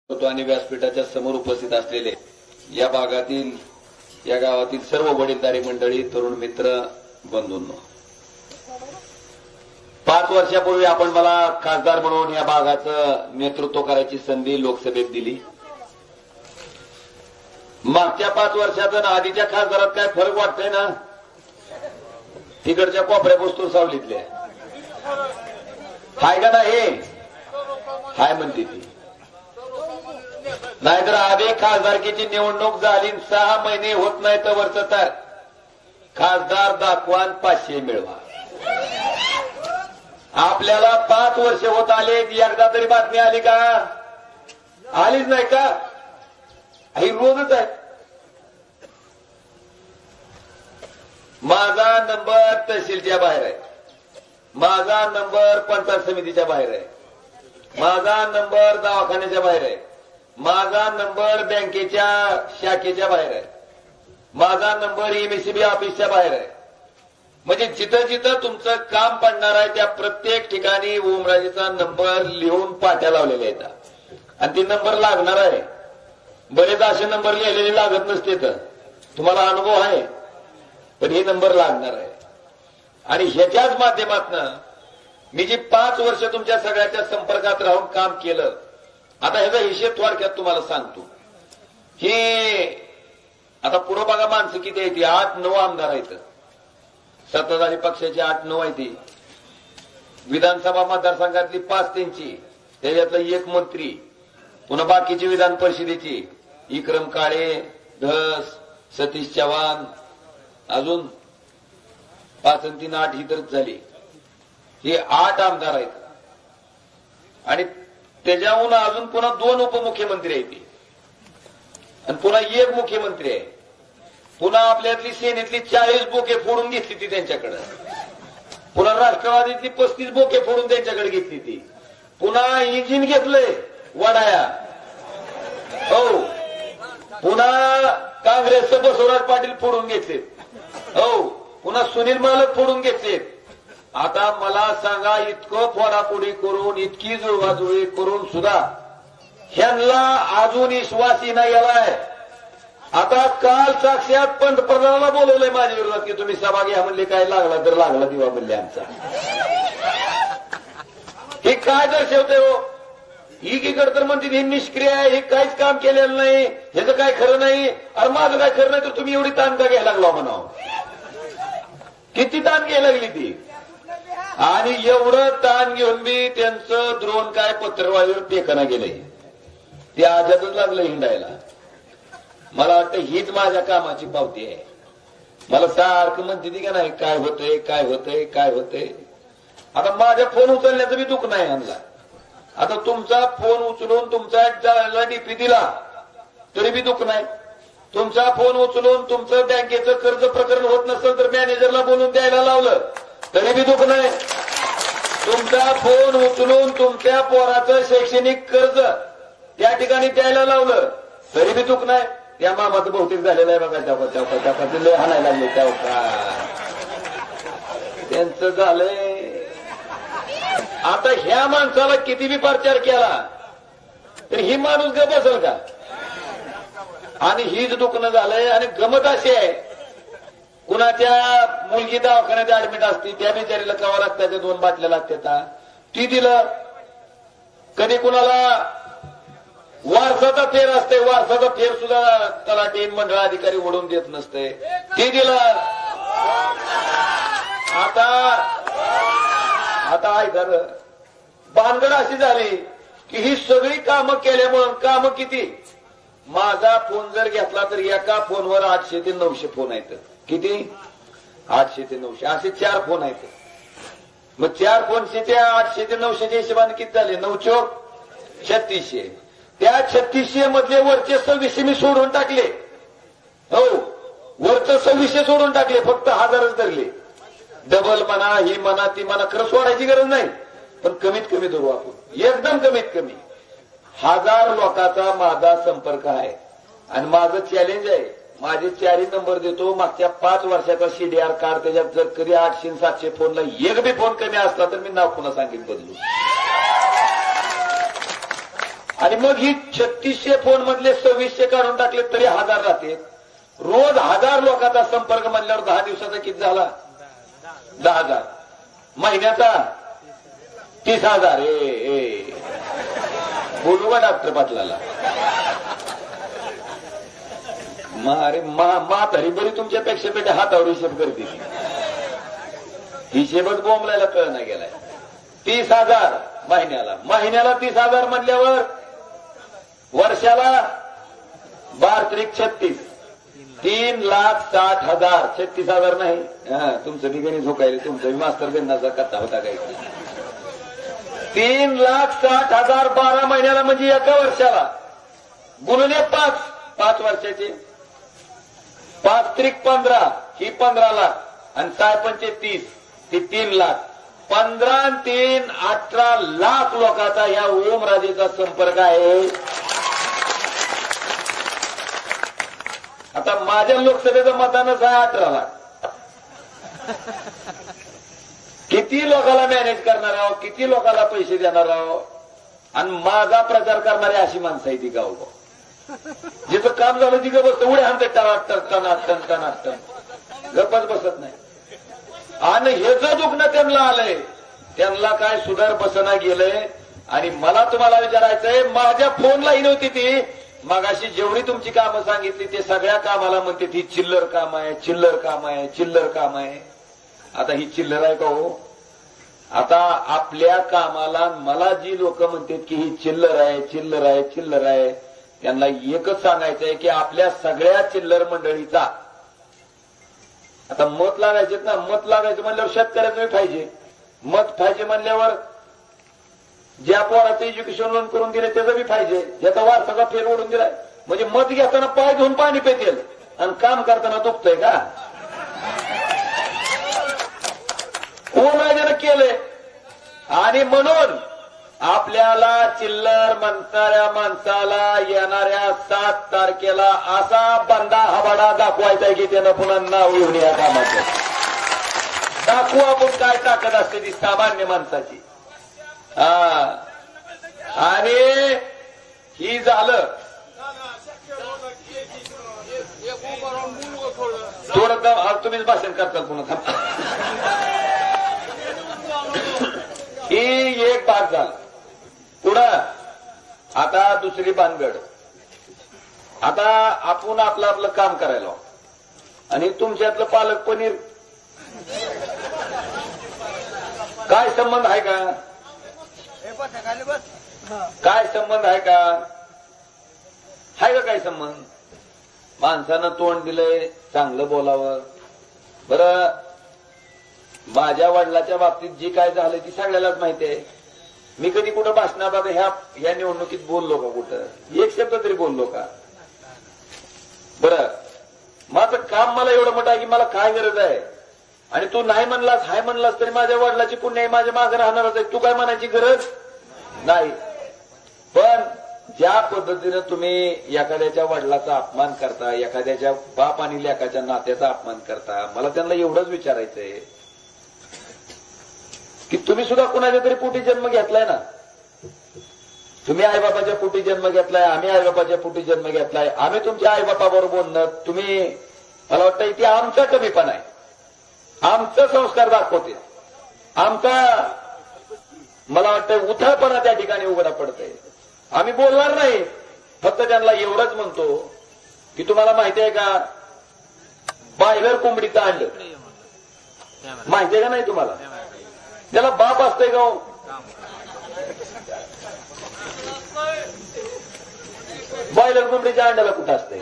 आणि व्यासपीठाच्या समोर उपस्थित असलेले या भागातील या गावातील सर्व वडीलधारी मंडळी, तरुण मित्र, बंधूंनो, 5 वर्षापूर्वी आपण मला खासदार म्हणून या भागाचं नेतृत्व करायची संधी लोकसभेत दिली. मागच्या 5 वर्षात आणि आधीच्या खासदारात काय फरक वाटतोय ना? तिकडच्या कोपऱ्या वस्तू सावलीतल्या हाय का नाही? हाय म्हणते ती. नाहीतर आधी खासदारकीची निवडणूक झाली 6 महिने होत नाही तर वरच तर खासदार दाखवा 500 मिळवा. आपल्याला 5 वर्ष होत आले, एकदा तरी बातमी आली का? आलीच नाही का? ही रोजच आहे. माझा नंबर तहसीलच्या बाहेर आहे, माझा नंबर पंचायत समितीच्या बाहेर आहे, माझा नंबर दवाखान्याच्या बाहेर आहे, माझा नंबर बँकेच्या शाखेच्या बाहेर आहे, माझा नंबर एमएससीबी ऑफिसच्या बाहेर आहे. म्हणजे जिथं जिथं तुमचं काम पडणार आहे त्या प्रत्येक ठिकाणी ओमराजेचा नंबर लिहून पाट्या लावलेल्या आहेत आणि ती नंबर लागणार आहे. बरेच असे नंबर लिहिलेले लागत नसते, तर तुम्हाला अनुभव आहे, पण हे नंबर लागणार आहे. आणि ह्याच्याच माध्यमातून मी जी 5 वर्ष तुमच्या सगळ्याच्या संपर्कात राहून काम केलं, आता ह्याचा हिशेब थोडक्यात तुम्हाला सांगतो. हे आता पुढं बघा माणसं किती आहे ती, 8-9 आमदार आहेत. सत्ताधारी पक्षाची 8-9 आहे ती. विधानसभा मतदारसंघातली 5 त्यांची, त्याच्यातला 1 मंत्री, पुन्हा बाकीची विधान परिषदेची विक्रम काळे, धस, सतीश चव्हाण, अजून 5 आणि 3 8 ही तरच झाली. हे 8 आमदार आहेत. आणि त्याच्याहून अजून पुन्हा 2 उपमुख्यमंत्री आहेत आणि पुन्हा 1 मुख्यमंत्री आहे. पुन्हा आपल्यातली सेनेतली 40 बोके फोडून घेतली ती त्यांच्याकडे. पुन्हा राष्ट्रवादीतली 35 बोके फोडून त्यांच्याकडे घेतली ती. पुन्हा इंजिन घेतलंय वडाया. हो, पुन्हा काँग्रेसचं बसवराज पाटील फोडून घेतले. हो, पुन्हा सुनील मालक फोडून घेतलेत. आता मला सांगा, इतकं फोडाफोडी करून, इतकी जुळवाजुळी करून सुद्धा ह्यांना अजून विश्वासी नाही आलाय. आता काल साक्षात पंतप्रधानाला बोलवलंय माझ्या विरोधात की तुम्ही सभा घ्या म्हणले, काय लागला तर लागला दिवा म्हणले आमचा. हे काय दर्शवते हो? एकीकडे तर म्हणते हे निष्क्रिय आहे, हे काहीच काम केलेलं नाही, ह्याचं काय खरं नाही. अरे माझं काय खरं नाही तर तुम्ही एवढी ताण का घ्यायला लागला म्हणावं? किती ताण घ्यायला लागली ती? आणि एवढं ताण घेऊन बी त्यांचं द्रोण काय पत्रवाळीवर टेकना गेलंय. ते आजातच लागलं हिंडायला. मला वाटतं हीच माझ्या कामाची पावती आहे. मला सारखं म्हणते ती का नाही, काय होतंय काय होतंय काय होतंय. आता माझ्या फोन उचलण्याचं बी दुःख नाही आणला. आता तुमचा फोन उचलून तुमचा जायला डीपी दिला तरी बी दुःख नाही. तुमचा फोन उचलून तुमचं बँकेचं कर्ज प्रकरण होत नसेल तर मॅनेजरला बोलून द्यायला लावलं तरी बी दुःख नाही. तुमचा फोन उचलून तुमच्या पोराचं शैक्षणिक कर्ज त्या ठिकाणी द्यायला लावलं तरी बी दुःख नाही. या मामाचं बहुतेक झालेलं आहे बघा, त्या लय हाणायला लागले त्या त्यांचं झालंय. आता ह्या माणसाला किती बी प्रचार केला तर ही माणूस गप असेल का? आणि हीच दुखणं झालंय. आणि गमत अशी आहे, कुणाच्या मुलगी दवाखान्यात ऍडमिट असती, त्या बिचारीला कवा लागतात, 2 बाटल्या लागतात, ती दिलं. कधी कुणाला वारसाचा फेर असते, वारसाचा फेर सुद्धा तलाठी मंडळ अधिकारी ओढून देत नसते, ते दिलं. आता ऐका, भानगड अशी झाली की ही सगळी कामं केल्यामुळं, कामं किती, माझा फोन जर घेतला तर एका फोनवर 800 ते 900 फोन आहेत. किती? 800 ते 900 असे 4 फोन आहेत. मग 4 फोनचे त्या 800 ते 900च्या हिशोबाने किती झाले? 9 चोक 3600. त्या 3600 मधले वरचे 2600 मी सोडून टाकले. हो, वरचं 2600 सोडून टाकले, फक्त 1000च धरले. डबल म्हणा, ही म्हणा, ती म्हणा, खरं सोडायची गरज नाही, पण कमीत कमी धरू आपण, एकदम कमीत कमी. 1000 लोकांचा माझा संपर्क आहे. आणि माझं चॅलेंज आहे, माझे 4 नंबर देतो. मागच्या 5 वर्षाचा सीडीआर कार्ड, त्याच्यात जर कधी 800-700 फोनला एक बी फोन कमी असला तर मी नाव पुन्हा सांगेन बदलू. आणि मग ही 3600 फोन मधले 2600 काढून टाकले तरी 1000 राहते. रोज 1000 लोकांचा संपर्क म्हणल्यावर 10 दिवसाचा किती झाला? 10,000. महिन्याचा 30,000. बोलू का डॉक्टर पाटलाला? अरे तरी बरी तुमच्यापेक्षा पेटे हातावर हिशेब करते. हिशेबच बोंबलायला कळना गेलाय. 30,000 महिन्याला 30,000 म्हणल्यावर वर्षाला 12×36 3,60,000. 36,000 नाही. तुमचं बी गणित झोकायला, तुमचं बी मास्तर गणनाचा कथा होता काही. 3,60,000 12 महिन्याला म्हणजे एका वर्षाला गुणुले 5 वर्षाचे 5×15 ही 15 लाख आणि 6×5 ती 3 लाख. 15 आणि 3 18 लाख लोकांचा या ओमराजेचा संपर्क आहे. आता माझ्या लोकसभेचं मतदानच आहे 18 लाख. किती लोकांना मॅनेज करणार आहोत, किती लोकांना पैसे देणार आहोत. आणि माझा प्रचार करणारी अशी माणसं आहे ती गाव जिथं काम झालं तिथं बसतं उड्या आणते टनाटन गप्पच बसत नाही. आणि हे जो दुखणं त्यांना आलंय, त्यांना काय सुधार बसना गेलंय. आणि मला तुम्हाला विचारायचंय, माझ्या फोनलाही नव्हती ती मगाशी जेवढी तुमची कामं सांगितली ते सगळ्या कामाला म्हणते ती चिल्लर काम आहे, चिल्लर काम आहे, चिल्लर काम आहे. आता ही चिल्लर आहे का हो? आता आपल्या कामाला मला जी लोक म्हणतात की ही चिल्लर आहे, चिल्लर आहे, चिल्लर आहे, त्यांना एकच सांगायचंय की आपल्या सगळ्या चिल्लर मंडळीचा आता मत लागायचे ना. मत लागायचं म्हणल्यावर शेतकऱ्याचं पाहिजे, मत पाहिजे म्हणल्यावर ज्या पोराचं एज्युकेशन लोन करून दिले त्याचं बी पाहिजे, ज्याचा वारसाचा फेर ओढून दिलाय. म्हणजे मत घेताना पाय घेऊन पाणी पेतेल आणि काम करताना दुखतंय का? ओमराजेनं केलंय. आणि म्हणून आपल्याला चिल्लर म्हणणाऱ्या माणसाला येणाऱ्या 7 तारखेला असा बंदा हवाडा दाखवायचा की त्यानं पुन्हा नाव येऊन या कामाचं दाखवू आपण काय ताकद असते ती सामान्य माणसाची. आणि ही झालं थोडं तुम्हीच भाषण करताल पुन्हा. ही एक भाग झाला. पुढं आता दुसरी भानगड. आता आपण आपलं काम करायला आणि तुमच्यातलं पालक पनीर काय संबंध आहे का? काय संबंध आहे का? आहे का काय संबंध? माणसानं तोंड दिलंय, चांगलं बोलावं. बरं, माझ्या वडिलाच्या बाबतीत जी काय झालं ती सगळ्यालाच माहिती आहे. मी कधी कुठं भाषणात आता ह्या निवडणुकीत बोललो का? कुठं एक शब्द तरी बोललो का? बरं, माझं काम मला एवढं मोठं आहे की मला काय गरज आहे. आणि तू नाही म्हणलास, हाय म्हणलास तरी माझ्या वडिलाची पुण्य माझ्या मागे राहणारच आहे. तू काय म्हणायची गरज नाही. पण ज्या पद्धतीनं तुम्ही एखाद्याच्या वडिलाचा अपमान करता, एखाद्याच्या बाप आणि लेकाच्या नात्याचा अपमान करता, मला त्यांना एवढंच विचारायचंय की तुम्ही सुद्धा कुणाच्या तरी पोटी जन्म घेतलाय ना. तुम्ही आईबापाच्या पोटी जन्म घेतलाय, आम्ही आईबापाच्या पोटी जन्म घेतलाय. आम्ही तुमच्या आईबापाबरोबर बोलणं, तुम्ही मला वाटतं ते आमचा कमीपणा आहे. आमचं संस्कार दाखवते, आमचा मला वाटतं उथळपणा त्या ठिकाणी उघडा पडतंय. आम्ही बोलणार नाही. फक्त त्यांना एवढंच म्हणतो की तुम्हाला माहिती आहे का बायलर कोंबडीचं अंड माहिती आहे का नाही तुम्हाला? त्याला बाप असतंय का हो? बॉयलर कोंबडीच्या अंड्याला कुठं असतंय?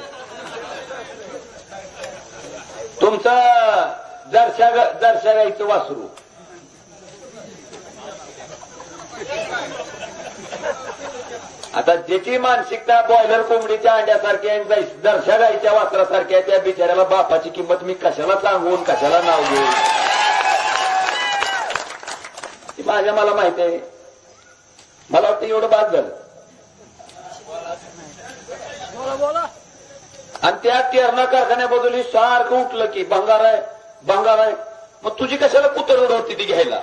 तुमचा जरशा गाईचं वासरू आता ज्याची मानसिकता बॉयलर कोंबडीच्या अंड्यासारखी आहे, जरशा गाईच्या वासरासारखी आहे, त्या बिचाऱ्याला बापाची किंमत मी कशाला सांगून कशाला नाव घेऊन? मला माहिती आहे. मला वाटतं एवढं बाद झालं. आणि त्या तेरणा कारखान्याबद्दल सारखं उठलं की भंगार आहे, भंगार आहे. मग तुझी कशाला कुतर होती ती घ्यायला?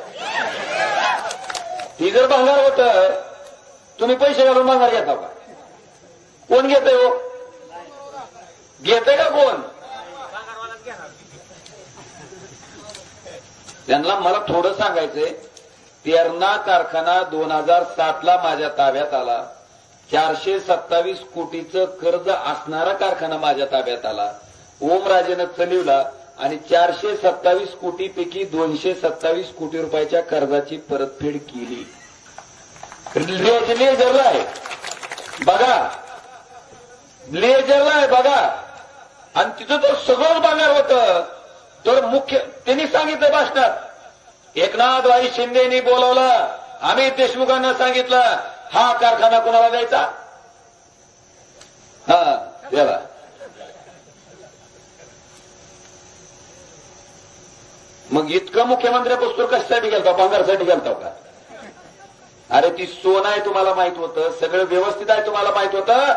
ती जर भंगार होत तुम्ही पैसे घालून माघार घेता का? कोण घेतय हो? घेतय का कोण? त्यांना मला थोडं सांगायचंय. तेरणा कारखाना 2007 ला माझ्या ताब्यात आला. 427 कोटीचं कर्ज असणारा कारखाना माझ्या ताब्यात आला. ओमराजेनं चलिवला आणि 427 कोटीपैकी 227 कोटी रुपयाच्या कर्जाची परतफेड केली. लेजरला आहे बघा, लेजरला आहे बघा. आणि तिथं तर सगळंच बघणार होतं. तर मुख्य त्यांनी सांगितलं भाषणात, एकनाथभाई शिंदेनी बोलावलं, अमित देशमुखांना सांगितलं हा कारखाना कोणाला द्यायचा? हा द्यावा. मग इतकं मुख्यमंत्री पुस्तक कशासाठी गेलता? भांगारसाठी गेलता का? अरे ती सोनं आहे तुम्हाला माहित होतं, सगळं व्यवस्थित आहे तुम्हाला माहित होतं.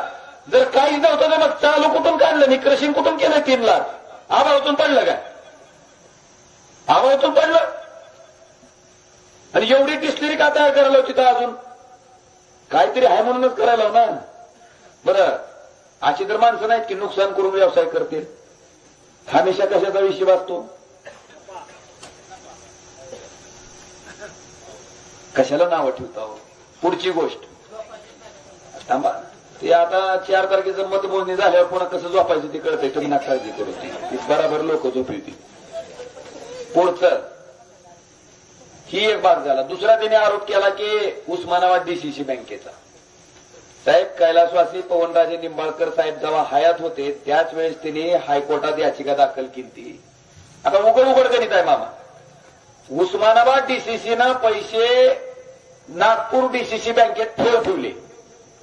जर काहीच नव्हतं तर मग चालू कुठून काढलं? मी क्रशिंग कुठून केलं? 3 लाख आभाळातून पडलं काय? आभाळातून पडलं. आणि एवढी डिस्टिलरी का तयार करायला होती? तर अजून काहीतरी आहे म्हणूनच करायला ना. बरं, अशी तर माणसं नाहीत की नुकसान करून व्यवसाय करतील. हमेशा कशाचा विषय असतो? कशाला नावं ठेवता हो? पुढची गोष्ट थांबा. ते आता 4 तारखेचं मतमोजणी झाल्यावर पुन्हा कसं झोपायचं ते कळतंय. तुम्ही ना काळजी करू. ती बराबर लोक झोपवतील. पुढचं ही एक भाग झाला. दुसरा त्याने आरोप केला की उस्मानाबाद डीसीसी बँकेचा. साहेब कैलासवासी पवनराजे निंबाळकर साहेब जेव्हा हयात होते त्याच वेळेस त्यांनी हायकोर्टात याचिका दाखल केली. आता उघड गणित आहे मामा. उस्मानाबाद डीसीसीनं पैसे नागपूर डीसीसी बँकेत ठेवले.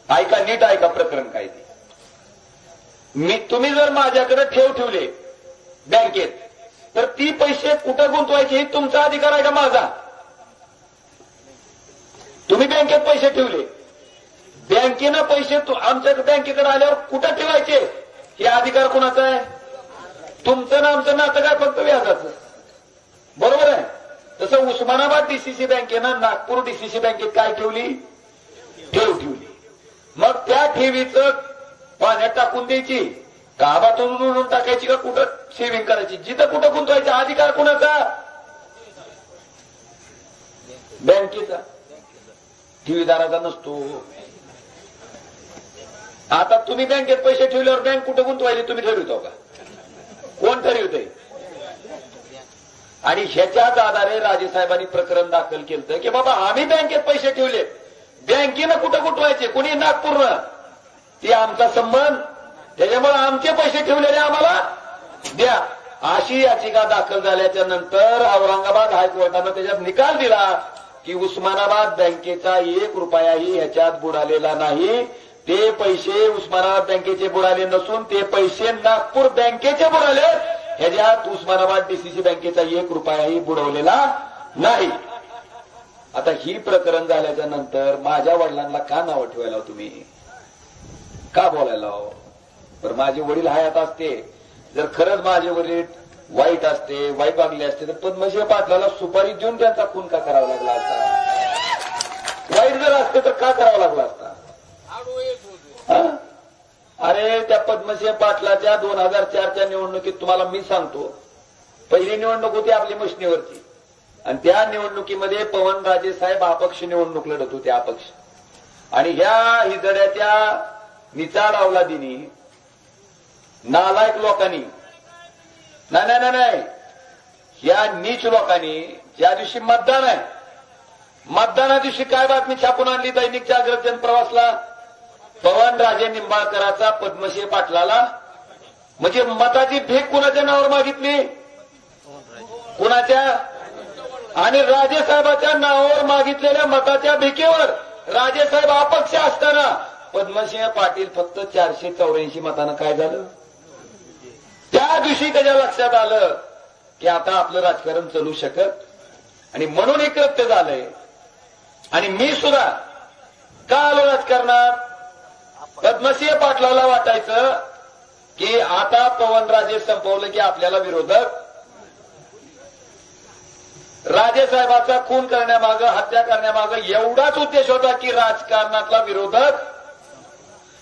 ऐका, नीट ऐका प्रकरण काय ते. तुम्ही जर माझ्याकडे ठेवले बँकेत, तर ती पैसे कुठं गुंतवायचे हे तुमचा अधिकार आहे का माझा? तुम्ही बँकेत पैसे ठेवले, बँकेनं पैसे आमच्या बँकेकडे आल्यावर कुठं ठेवायचे हे अधिकार कोणाचा आहे? तुमचं ना आमचं नातं काय फक्त व्याजाचं? बरोबर आहे. तसं उस्मानाबाद डीसीसी बँकेनं नागपूर डीसीसी बँकेत काय ठेवली? ठेवली. मग त्या ठेवीचं पाण्यात टाकून द्यायची, गावातून टाकायची का कुठं सेव्हिंग करायची? जिथं कुठं गुंतवायचा अधिकार कोणाचा? बँकेचा, ठेवीदाराचा नसतो. आता तुम्ही बँकेत पैसे ठेवल्यावर बँक कुठं गुंतवायचे तुम्ही ठरवितो का? कोण ठरवितंय? आणि ह्याच्याच आधारे राजेसाहेबांनी प्रकरण दाखल केलं की बाबा आम्ही बँकेत पैसे ठेवले, बँकेनं कुठं गुंतवायचे? कोणी नागपूरनं, ती आमचा संबंध, त्याच्यामुळे आमचे पैसे ठेवलेले आम्हाला द्या. अशी याचिका दाखल झाल्याच्या नंतर औरंगाबाद हायकोर्टानं त्याच्यात निकाल दिला की उस्मानाबाद बँकेचा 1 रुपयाही ह्याच्यात बुडालेला नाही. ते पैसे उस्मानाबाद बँकेचे बुडाले नसून ते पैसे नागपूर बँकेचे बुडाले. ह्याच्यात उस्मानाबाद डीसीसी बँकेचा 1 रुपयाही बुडवलेला नाही. आता ही प्रकरण झाल्याच्या नंतर माझ्या वडिलांना का नावं ठेवायला तुम्ही? का बोलायला? तर माझे वडील हयात असते, जर खरंच माझे वडील वाईट असते, वाईट वागले असते, तर पद्मसिंह पाटलाला सुपारी देऊन त्यांचा खून का करावा लागला असता? वाईट जर असते तर का करावा लागला असता? अरे त्या पद्मसिंह पाटलाच्या 2004च्या निवडणुकीत तुम्हाला मी सांगतो, पहिली निवडणूक होती आपली मशनीवरची, आणि त्या निवडणुकीमध्ये पवनराजे साहेब अपक्ष निवडणूक लढत होते, अपक्ष. आणि ह्या हिजड्याच्या निचाड अवलादीनी, नालायक लोकांनी, नाही, या नीच लोकांनी ज्या दिवशी मतदान आहे, मतदाना दिवशी काय बातमी छापून आणली दैनिक जागरण जनप्रवासला? पवनराजे निंबाळकराचा पद्मसिंह पाटलाला, म्हणजे मताची भीक कुणाच्या नावावर मागितली? कुणाच्या? आणि राजेसाहेबाच्या नावावर मागितलेल्या मताच्या भीकेवर राजेसाहेब अपक्ष असताना पद्मसिंह पाटील फक्त 484 मतानं काय झालं? त्या दिवशी त्याच्या लक्षात आलं की आता आपलं राजकारण चालू शकत, आणि म्हणून हे कृत्य झालंय. आणि मी सुद्धा का आलो राजकारणात? पद्मसिंह पाटलाला वाटायचं की आता पवनराजे संपवलं की आपल्याला विरोधक राजेसाहेबाचा खून करण्यामागं, हत्या करण्यामागं एवढाच उद्देश होता की राजकारणातला विरोधक.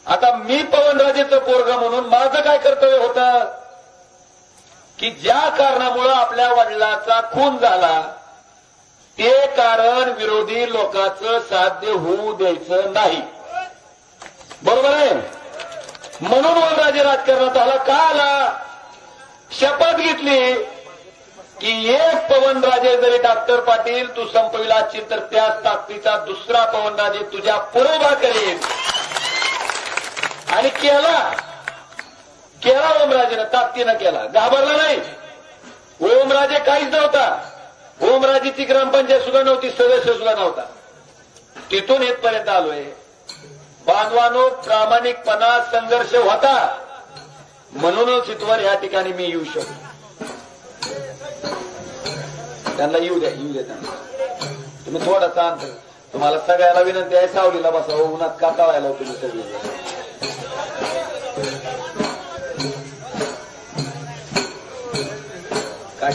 आता मी पवनराजेचं पोरग म्हणून माझं काय कर्तव्य होतं की ज्या कारणामुळं आपल्या वडिलाचा खून झाला ते कारण विरोधी लोकांचं साध्य होऊ द्यायचं नाही. बरोबर आहे. म्हणून वनराजे राजकारणात आला. का आला? शपथ घेतली की एक पवनराजे जरी डॉक्टर पाटील तू संपविला असशील तर त्याच ताकदीचा दुसरा पवनराजे तुझ्या पुरोभा करेल. आणि केला ओमराजेनं, ताकदीनं केला, घाबरला नाही. ओमराजे काहीच नव्हता. ओमराजेची ग्रामपंचायत सुद्धा नव्हती, सदस्य सुद्धा नव्हता. तिथून इथपर्यंत आलोय. बांधवानो, प्रामाणिकपणा, संघर्ष होता म्हणूनच इथवर या ठिकाणी मी येऊ शकतो. त्यांना येऊ द्या त्यांना. तुम्ही थोडासा अंतर. तुम्हाला सगळ्याला विनंती आहे, सावलीला बसावं, उन्हात का तळायला तुम्ही सगळे. काय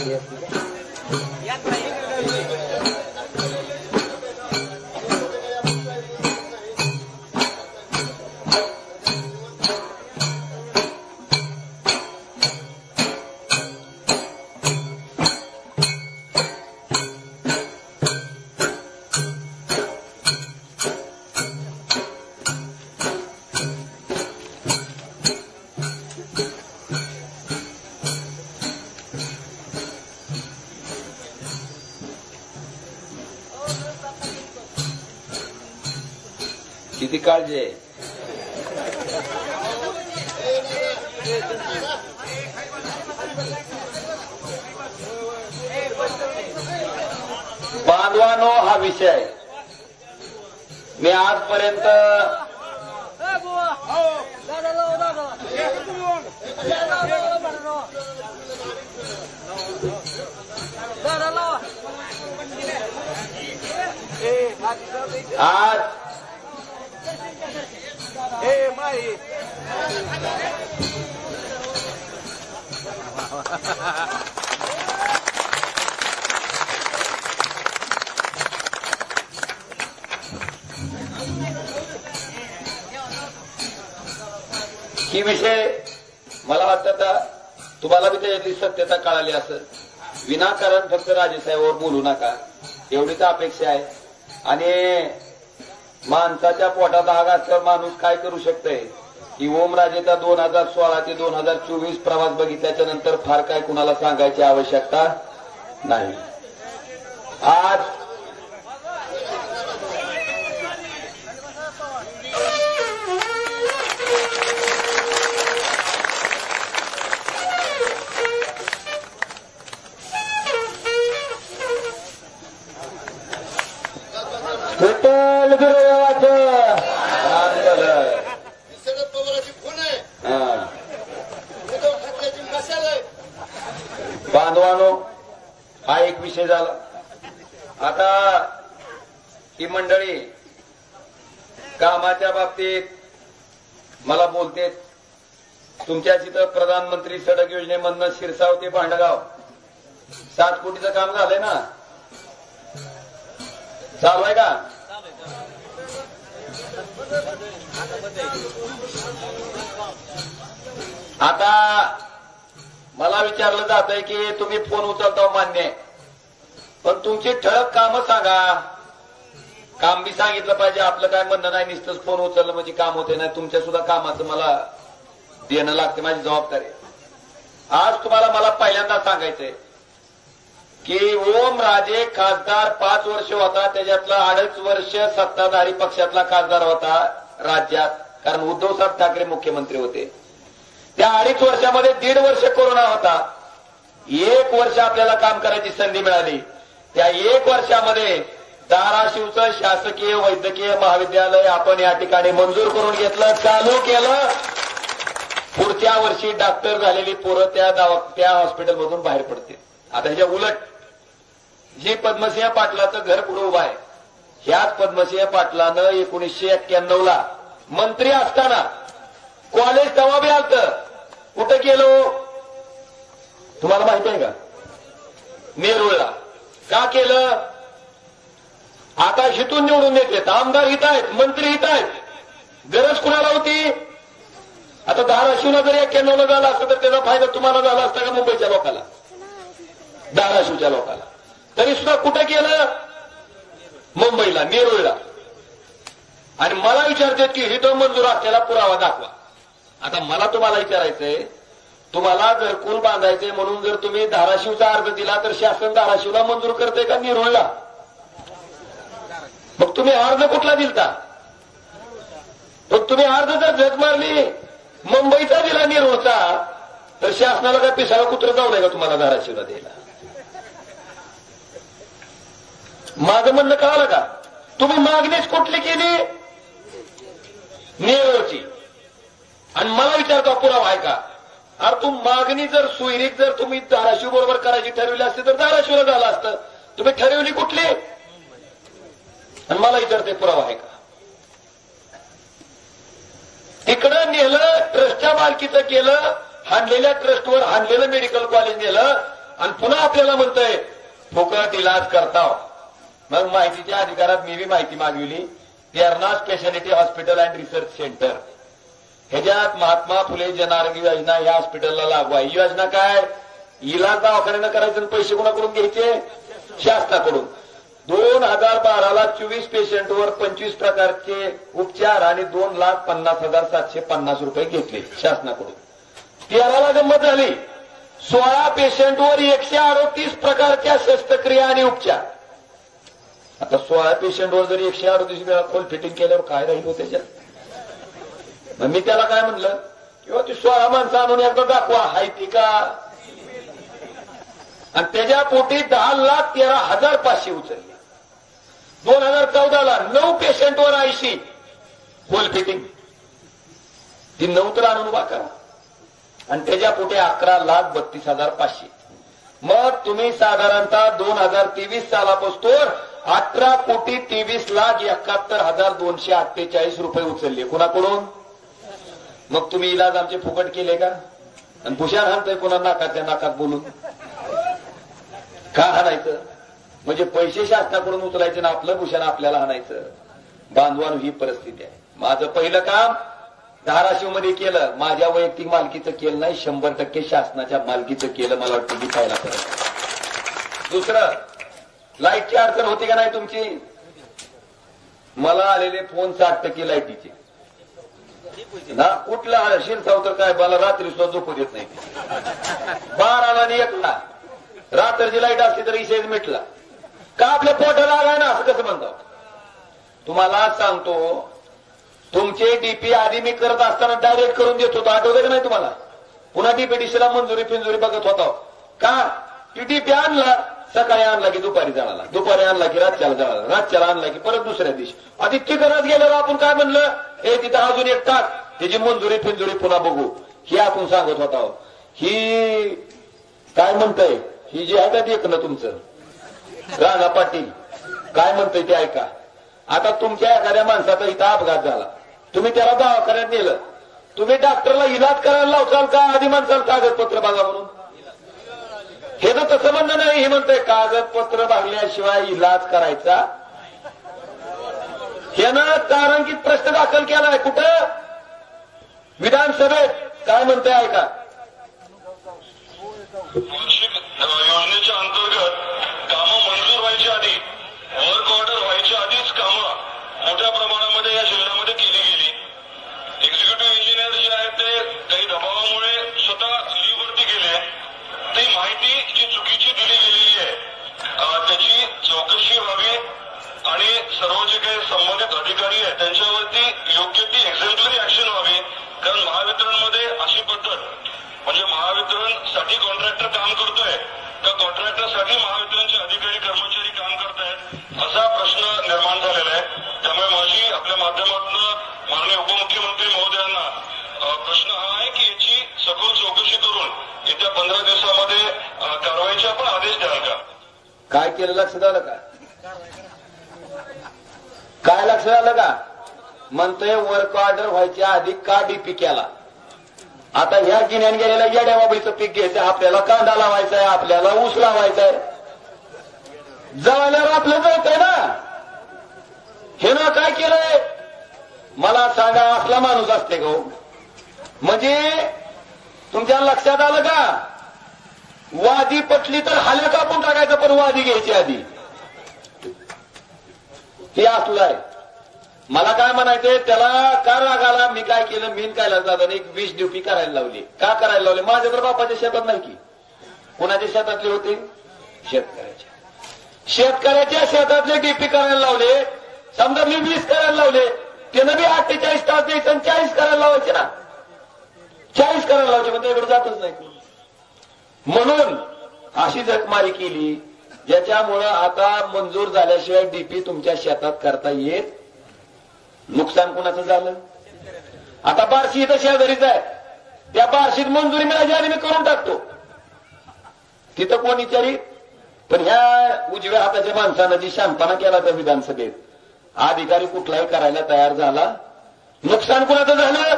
किती काळजी आहे. बांधवानो, हा विषय मी आजपर्यंत आज ही विषय मला वाटतं आता तुम्हाला बी त्याच्यातली सत्यता कळाली असेल. विनाकारण फक्त राजेसाहेबांवर बोलू नका एवढीच अपेक्षा आहे. आणि माणसाच्या पोटात आग असल्यावर माणूस काय करू शकतोय की ओमराजेचा 2016 ते 2024 प्रवास बघितल्याच्या नंतर फार काय कुणाला सांगायची आवश्यकता नाही. आज विठ्ठल गुरुदेवाचं शरद पवारांची खून आहे. हत्याची मशाल आहे. बांधवानो, हा एक विषय झाला. आता ही मंडळी कामाच्या बाबतीत मला बोलते. तुमच्या तिथं प्रधानमंत्री सडक योजनेमधनं शिरसाव ते भांडगाव 7 कोटीचं काम झालंय ना? चालू आहे का? आता मला विचारलं जात आहे की तुम्ही फोन उचलता, मान्य आहे, पण तुमची ठळक कामं सांगा. काम बी सांगितलं पाहिजे. आपलं काय म्हणणं नाही नुसतंच फोन उचललं म्हणजे काम होते नाही. तुमच्या सुद्धा कामाचं मला देणं लागते, माझी जबाबदारी. आज तुम्हाला मला पहिल्यांदा सांगायचंय की ओमराजे खासदार 5 वर्ष होता, त्याच्यातला 2.5 वर्ष सत्ताधारी पक्षातला खासदार होता राज्यात, कारण उद्धवसाहेब ठाकरे मुख्यमंत्री होते. त्या 2.5 वर्षामध्ये 1.5 वर्ष कोरोना होता. 1 वर्ष आपल्याला काम करायची संधी मिळाली. त्या 1 वर्षामध्ये धाराशिवचं शासकीय वैद्यकीय महाविद्यालय आपण या ठिकाणी मंजूर करून घेतलं, चालू केलं. पुढच्या वर्षी डॉक्टर झालेली पोरं त्या हॉस्पिटलमधून बाहेर पडते. आता ह्याच्या उलट जी पद्मसिंह पाटलाचं घर पुढे उभं आहे, ह्याच पद्मसिंह पाटलानं 1991ला मंत्री असताना कॉलेज तेव्हा बी आलतं. कुठं गेलो तुम्हाला माहिती आहे का? नेरूळला. का केलं? आता हितून निवडून येतात, आमदार हित आहेत, मंत्री हित आहेत, गरज कुणाला होती? आता धाराशिवला जर 91 झाला असतं तर त्याचा फायदा तुम्हाला झाला असता का मुंबईच्या लोकांना, धाराशिवच्या लोकांना? तरी सुद्धा कुठं केलं? मुंबईला, नेरुळला. आणि मला विचारतात की हित मंजूर असलेला पुरावा दाखवा. आता मला तुम्हाला विचारायचंय, तुम्हाला घरकुल बांधायचंय म्हणून जर तुम्ही धाराशिवचा अर्ज दिला तर शासन धाराशिवला मंजूर करते का नेरुळला? मग तुम्ही अर्ज कुठला दिलता? मग तुम्ही अर्ज जर झक मारली मुंबईचा दिला नेरुळचा तर शासनाला काय पिसाळा कुत्र जाऊ नये का तुम्हाला धाराशिवला द्यायला? माझं म्हणणं कळालं का? तुम्ही मागणीच कुठली केली? नेरुळची. आणि मला विचारतो पुरावा आहे का? अरे तू मागणी जर सुईरीक जर तुम्ही धाराशिव बरोबर करायची ठरवली असती तर धाराशिवला झालं असतं. तुम्ही ठरवली कुठली? आणि मला विचारते पुरावा आहे का? तिकडं नेलं, ट्रस्टच्या मालकीचं केलं, हाणलेल्या ट्रस्टवर हाणलेलं मेडिकल कॉलेज नेलं आणि पुन्हा आपल्याला म्हणतंय फुकट इलाज करताव. मग माहितीच्या अधिकारात मी बी माहिती मागविली. Terna speciality hospital and research centre ह्याच्यात महात्मा फुले जन आरोग्य योजना या हॉस्पिटलला लागू आहे. ही योजना काय? इलाज दवाखान्यानं करायचं, पैसे कोणाकडून घ्यायचे? शासनाकडून. 2012ला 24 पेशंटवर 25 प्रकारचे उपचार आणि 2,50,750 रुपये घेतले शासनाकडून. 13ला गंमत झाली, 16 पेशंटवर 138 प्रकारच्या शस्त्रक्रिया आणि उपचार. आता 16 पेशंटवर जर 138 वेळा खोल फिटिंग केल्यावर काय राहील त्याच्यात? मग मी त्याला काय म्हणलं, किंवा ती 16 माणसं आणून एकदा दाखवा हाय ती का? आणि त्याच्या पोटी 10,13,500 उचलली. 2014ला 9 पेशंटवर 80 खोल फिटिंग. ती 9 तर आणून उभा करा. आणि त्याच्या पोटी 11,32,500. मग तुम्ही साधारणतः 2023 सालापासून 18,23,71,248 रुपये उचलले कुणाकडून? मग तुम्ही इलाज आमचे फुकट केले का? आणि भूषण हाणतोय कोणा नाकाच्या नाकात बोलून? का हाणायचं? म्हणजे पैसे शासनाकडून उचलायचे ना आपलं भूषण आपल्याला हाणायचं? बांधवान ही परिस्थिती आहे. माझं पहिलं काम धाराशिवमध्ये केलं, माझ्या वैयक्तिक मालकीचं केलं नाही, 100% शासनाच्या मालकीचं केलं. मला वाटतं की पाहायला परत. दुसरं, लाईटची अडचण होती का नाही तुमची? मला आलेले फोन 60% लाईटीचे ना. कुठला शिरसाव तर काय मला रात्री सुद्धा झोपू देत नाही. 12ला आणि 1ला रात्रीची लाईट असली तर इशेज मिटला का? आपल्या पोटाला आलाय ना, असं कसं म्हणतो? तुम्हाला सांगतो, तुमचे डीपी आधी मी करत असताना डायरेक्ट करून देत होतो, आठवतं का नाही तुम्हाला? पुन्हा डीपीडीसीला मंजुरी फिंजुरी बघत होतो का? ती डीपी आणला, सकाळी आणला की दुपारी जळाला, दुपारी आणला की रातच्याला जळाला, रातच्याला आणला की परत दुसऱ्या दिवशी. आधी ती करत गेल्यावर आपण काय म्हणलं, हे तिथं अजून एक टाक, त्याची मंजुरी फिंजुरी पुन्हा बघू, ही आपण सांगत होता. ही काय म्हणतंय, ही जी आहे का देखणं तुमचं राणा पाटील काय म्हणतंय ते ऐका. आता तुमच्या एखाद्या माणसाचा इथं अपघात झाला, तुम्ही त्याला दवाखान्यात नेलं, तुम्ही डॉक्टरला इलाज करायला लावचाल का आधी माणसाला कागदपत्र बघा म्हणून? हे तर तसं म्हणणं नाही. हे म्हणतंय कागदपत्र बघल्याशिवाय इलाज करायचा. ह्यानं तारांकित प्रश्न दाखल केलाय कुठं? विधानसभेत. काय म्हणतंय ऐका. योजनेच्या अंतर्गत कामं मंजूर व्हायच्या आधी, वर्क ऑर्डर व्हायच्या आधीच कामं मोठ्या प्रमाणामध्ये या जिल्ह्यामध्ये केली गेली. एक्झिक्युटिव्ह इंजिनियर जे आहेत ते काही दबावामुळे स्वतः लीव्हवरती गेले. ती माहिती जी चुकीची दिली गेलेली आहे त्याची चौकशी व्हावी आणि सर्व जे काही संबंधित अधिकारी आहेत त्यांच्यावरती योग्य ती एक्झेम्पलरी ऍक्शन व्हावी. कारण महावितरणमध्ये अशी पद्धत, म्हणजे महावितरणसाठी कॉन्ट्रॅक्टर काम करतोय का कॉन्ट्रॅक्टरसाठी महावितरणचे अधिकारी कर्मचारी काम करतायत, असा प्रश्न निर्माण झालेला आहे. त्यामुळे माझी आपल्या माध्यमातून माननीय उपमुख्यमंत्री महोदयांना प्रश्न हा आहे की याची सखोल चौकशी करून येत्या 15 दिवसामध्ये कारवाईचे आपण आदेश द्याल का? काय केलं लक्षात आलं का? काय लक्षात आलं का? म्हणतोय वर्क ऑर्डर व्हायच्या आधी का डीपी केला? आता ह्या गिन्यान गेलेल्या येड्या बाबळीचं पीक घ्यायचं, आपल्याला कांदा लावायचा आहे, आपल्याला ऊस लावायचा आहे. जळल्यावर आपलं जळतंय ना. हे ना काय केलंय मला सांगा, असला माणूस असते गो. म्हणजे तुमच्या लक्षात आलं का, वादी पटली तर हाल्या कापून टाकायचं, पण वादी घ्यायची आधी. हे असलंय. मला काय म्हणायचंय, त्याला का राग आला, मी काय केलं, मी काय लागला, एक 20 ड्युटी करायला लावली. का करायला लावली, माझ्या तर बापाच्या शेतात नाही की. कोणाच्या शेतातले होते, शेतकऱ्याच्या. शेतकऱ्याच्या शेतातले डीपी करायला लावले. समजा मी 20 करायला लावले, त्यानं बी 48 तास द्यायचं आणि 40 करायला लावायचे ना. 40 करायला लावायचे, पण त्याकडे जातच नाही. म्हणून अशी झकमारी केली, ज्याच्यामुळं आता मंजूर झाल्याशिवाय डीपी तुमच्या शेतात करता येत. नुकसान कुणाचं झालं. आता बार्शी इथं शेजारीच आहे, त्या बार्शीत मंजुरी मिळाली आणि मी करून टाकतो. तिथं कोण विचारी, पण ह्या उजव्या हाताच्या माणसानं जी शांतपणा केला त्या विधानसभेत, अधिकारी कुठलाही करायला तयार झाला. नुकसान कुणाचं झालं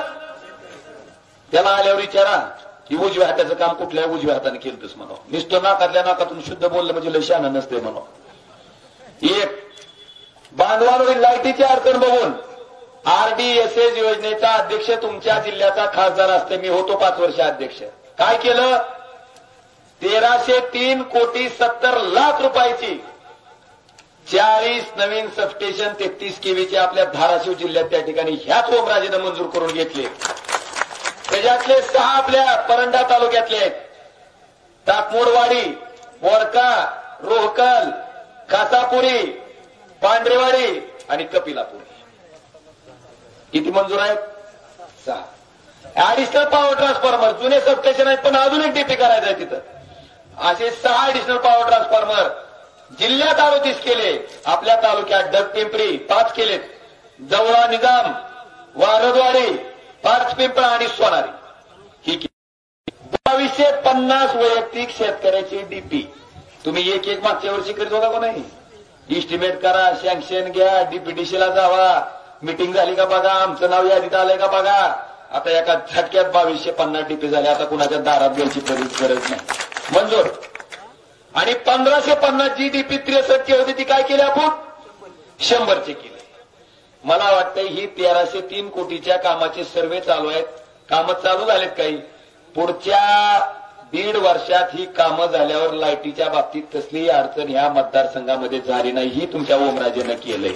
त्याला आल्यावर विचारा की उजव्या हाताचं काम कुठल्याही उजव्या हाताने केलंच म्हणा. नुसतं नाकातल्या नाकातून शुद्ध बोललं म्हणजे लय शहाणं नसते म्हणा. एक बांधवांवरील लाईटीची अडचण बघून RDSS योजनेचा अध्यक्ष तुमच्या जिल्ह्याचा खासदार असते, मी होतो 5 वर्ष अध्यक्ष. काय केलं, 1303,70,00,000 रुपयाची 40 नवीन सबस्टेशन 33 केवीचे आपल्या धाराशिव जिल्ह्यात त्या ठिकाणी ह्याच ओमराजेनं मंजूर करून घेतले. त्याच्यातले 6 आपल्या परंडा तालुक्यातले आहेत. टाकमोडवाडी, वडका, रोहकल, खासापुरी, पांढरेवाडी आणि कपिलापुरी. किती मंजूर आहेत, 6. ऍडिशनल पॉवर ट्रान्सफॉर्मर जुने सबस्टेशन आहेत, पण अजून एक डीपी करायचं आहे तिथं. असे 6 ऍडिशनल पॉवर ट्रान्सफॉर्मर जिल्ह्यात 38 केले. आपल्या तालुक्यात डगपिंपरी 5 केलेत, जवळा, निजाम, वारदवाडी, पारचपिंपळा आणि सोनारी. ही 2250 वैयक्तिक शेतकऱ्याची डीपी तुम्ही एक मागच्या वर्षी करीत होता का नाही. इस्टिमेट करा, सँक्शन घ्या, डीपीडीसीला जावा, मीटिंग झाली का बघा, आमचं नाव यादीत आलंय का बघा. आता एका झटक्यात 2250 डीपी झाले. आता कुणाच्या दारात द्यायची गरज नाही, मंजूर. आणि 1550 जी डीपी 63 होती ती काय केली आपण, 100चे केले. मला वाटतं ही 1303 कोटीच्या कामाचे सर्वे चालू आहेत. कामं चालू झालेत काही. पुढच्या 1.5 वर्षात ही कामं झाल्यावर लाईटीच्या बाबतीत कसलीही अडचण ह्या मतदारसंघामध्ये झाली नाही. ही तुमच्या ओमराजेनं केलंय.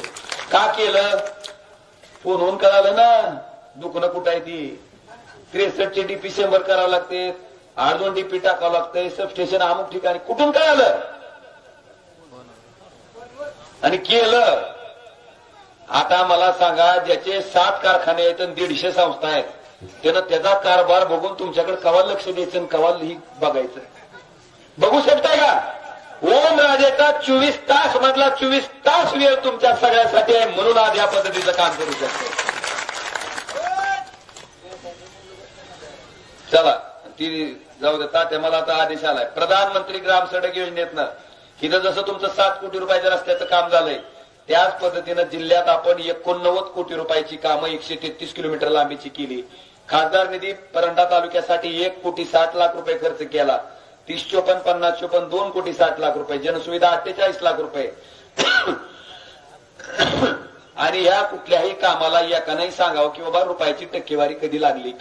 का केलं, फोनहून कळालं ना दुखणं कुठं आहे ती. 63चे डीपी 100 करावं लागते, 8-2 डीपी टाकावं लागतंय, सबस्टेशन अमुक ठिकाणी. कुठून कळालं आणि केलं. आता मला सांगा, ज्याचे 7 कारखाने आहेत आणि 150 संस्था आहेत, त्यानं त्याचा कारभार बघून तुमच्याकडे कवा लक्ष द्यायचं आणि कवा ही बघायचं. बघू शकताय का, ओमराजेचा 24 तास मधला 24 तास वेळ तुमच्या सगळ्यासाठी आहे. म्हणून आज या पद्धतीचं काम करू शकतो. चला ती जाऊ दे तात्या. मला आता आदेश आलाय प्रधानमंत्री ग्राम सडक योजनेतनं, इथं जसं तुमचं 7 कोटी रुपयाच्या रस्त्याचं काम झालंय, त्याच पद्धतीनं जिल्ह्यात आपण 89 कोटी रुपयाची कामं 133 किलोमीटर लांबीची केली. खासदार निधी परंडा तालुक्यासाठी 1,60,00,000 रुपये खर्च केला. 30-54, 50-54, 2,60,00,000 रुपये. जनसुविधा 48 लाख रुपये. आणि ह्या कुठल्याही कामाला एकाने सांगावं की बाबा रुपयाची टक्केवारी कधी लागली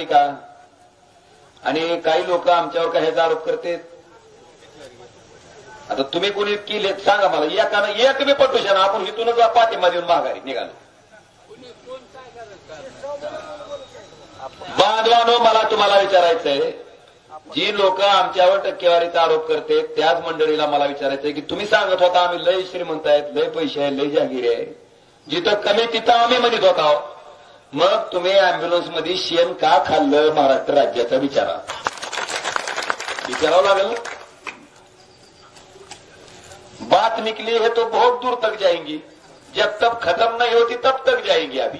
का. आणि काही लोक आमच्यावर काय ह्याचा आरोप करते. आता तुम्ही कोणी केले सांगा मला, एकानं एक बी पटूशन आपण इथूनच पाठिंबा देऊन माघारी निघालो. बांधवानो, मला तुम्हाला विचारायचंय, जी लोक आमच्यावर टक्केवारीचा आरोप करते त्याच मंडळीला मला विचारायचंय की तुम्ही सांगत होता आम्ही लय श्रीमंत आहेत, लय पैसे आहे, लय जहागिरी आहे, जिथं कमी तिथं आम्ही म्हणत होता. मग तुम्ही अँब्युलन्स मध्ये शेण का खाल्लं महाराष्ट्र राज्याचा विचारावं लागेल. बात निकली है तो बहुत दूर तक जाएंगी, जब तक खत्म नहीं होती तब तक जाएंगी. अभी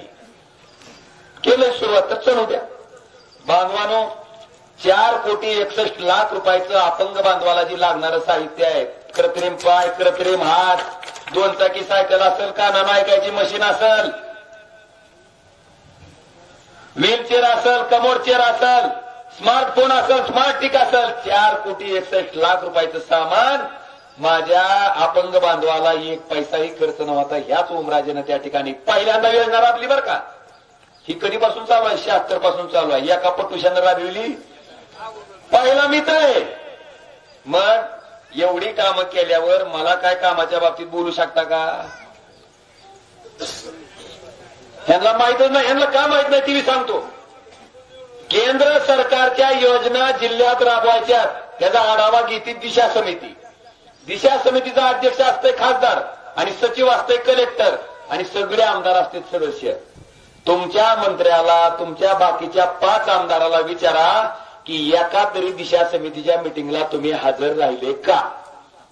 केलं सुरुवात तर चलू द्या. बांधवानो, 4,61,00,000 रुपयाचं अपंग बांधवाला जी लागणारं साहित्य आहे, कृत्रिम पाय, कृत्रिम हात, 2 चाकी सायकल असेल, कानानं ऐकायची मशीन असेल, व्हीलचेअर असेल, कमोड चेअर असेल, स्मार्टफोन असेल, स्मार्ट टिक असेल, 4,61,00,000 रुपयाचं सामान माझ्या अपंग बांधवाला एक पैसाही खर्च नव्हता. ह्याच ओमराजेनं त्या ठिकाणी पहिल्यांदा योजना राबली बरं का. ही कधीपासून चालू आहे? 76 पासून चालू आहे. एका पटुशानं राबविली, पहिला मित्र आहे. मग एवढी कामं केल्यावर मला काय कामाच्या बाबतीत बोलू शकता का? ह्यांना माहितच नाही. ह्यांना का माहित नाही ती सांगतो. केंद्र सरकारच्या योजना जिल्ह्यात राबवायच्या त्याचा आढावा घेते दिशा समिती. दिशा समितीचा अध्यक्ष असते खासदार आणि सचिव असते कलेक्टर आणि सगळे आमदार असते सदस्य. तुमच्या मंत्र्याला, तुमच्या बाकीच्या 5 आमदाराला विचारा की एका तरी दिशा समितीच्या मिटिंगला तुम्ही हजर राहिले का?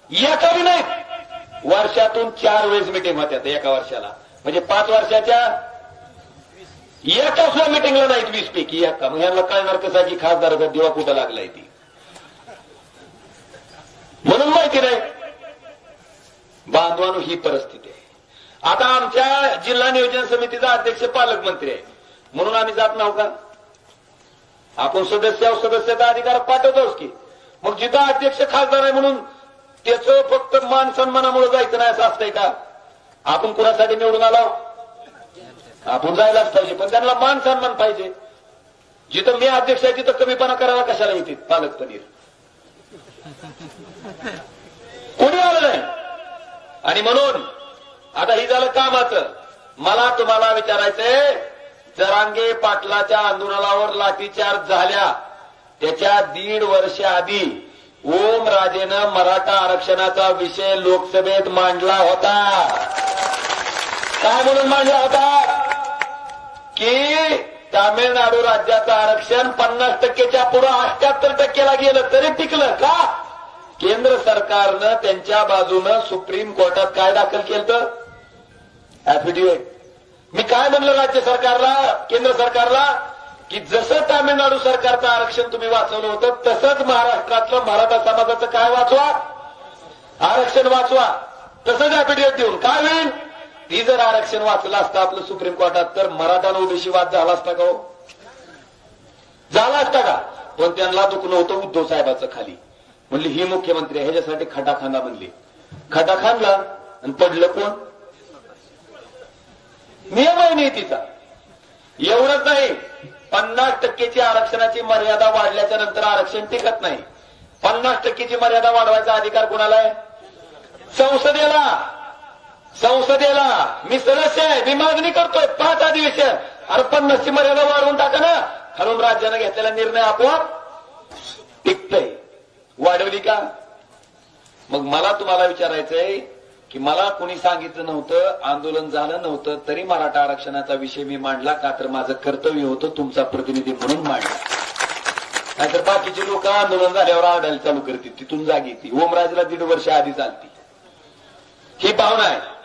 एकाही नाही. वर्षातून 4 वेळेस मिटिंग होत्या एका वर्षाला, म्हणजे 5 वर्षाच्या एका सुद्धा मिटिंगला नाहीत 20 पैकी एका. मग ह्यांना कळणार कसं की खासदाराचा दिवा कुठं लागलाय ती, म्हणून माहिती नाही. बांधवांनो ही परिस्थिती आहे. आता आमच्या जिल्हा नियोजन समितीचा अध्यक्ष पालकमंत्री आहे म्हणून आम्ही जात नाव का? आपण सदस्याचा अधिकार पाठवतोच की. मग जिथं अध्यक्ष खासदार आहे म्हणून त्याचं फक्त मान सन्मानामुळे जायचं नाही असं असतंय का? आपण कुणासाठी निवडून आलो? आपण जायलाच पाहिजे, पण त्यांना मान सन्मान पाहिजे. जिथं मी अध्यक्ष आहे तिथं कमीपणा करायला कशाला येते पालक पनीर? कोणी आलं नाही. आणि म्हणून आता ही झालं कामाचं. मला तुम्हाला विचारायचंय, जरांगे पाटलाच्या आंदोलनावर लाठीचार्ज झाल्या त्याच्या 1.5 वर्ष आधी ओमराजेनं मराठा आरक्षणाचा विषय लोकसभेत मांडला होता. काय म्हणून मांडला होता? की तामिळनाडू राज्याचं आरक्षण 50%च्या पुढे 78%ला गेलं तरी टिकलं का? केंद्र सरकारनं त्यांच्या बाजूनं सुप्रीम कोर्टात काय दाखल केलं? ऍफिडेव्हिट. मी काय म्हणलं राज्य सरकारला, केंद्र सरकारला, की जसं तामिळनाडू सरकारचं आरक्षण तुम्ही वाचवलं होतं तसंच महाराष्ट्रातलं मराठा समाजाचं काय वाचवा, आरक्षण वाचवा. तसंच ऍफिडेव्हिट देऊन काय होईल? ती जर आरक्षण वाचलं असतं आपलं सुप्रीम कोर्टात तर मराठा ओबीसी वाद झाला असता का? झाला असता का? पण त्यांना दुखणं होतं उद्धव साहेबाचं खाली. म्हणली ही मुख्यमंत्री आहे ह्याच्यासाठी खटा खांदा म्हणली. खटा खांदला आणि पडलं कोण? नियम आहे नीतीचा. एवढंच नाही, 50%ची आरक्षणाची मर्यादा वाढल्याच्या नंतर आरक्षण टिकत नाही. 50%ची मर्यादा वाढवायचा अधिकार कोणाला आहे? संसदेला. संसदेला मी सदस्य आहे, मी मागणी करतोय 5 अधिवेशन. अरे 50ची मर्यादा वाढवून टाका ना. खालून राज्यानं घेतलेला निर्णय आपोआप टिकतंय. वाढवली का? मग मला तुम्हाला विचारायचंय की मला कोणी सांगितलं नव्हतं, आंदोलन झालं नव्हतं तरी मराठा आरक्षणाचा विषय मी मांडला का? तर माझं कर्तव्य होतं तुमचा प्रतिनिधी म्हणून मांडला. नाहीतर बाकीचे लोक आंदोलन झाल्यावर आरडायला चालू करतील. तिथून जाग येते. ओमराजेला 1.5 वर्ष आधी चालती ही भावना आहे.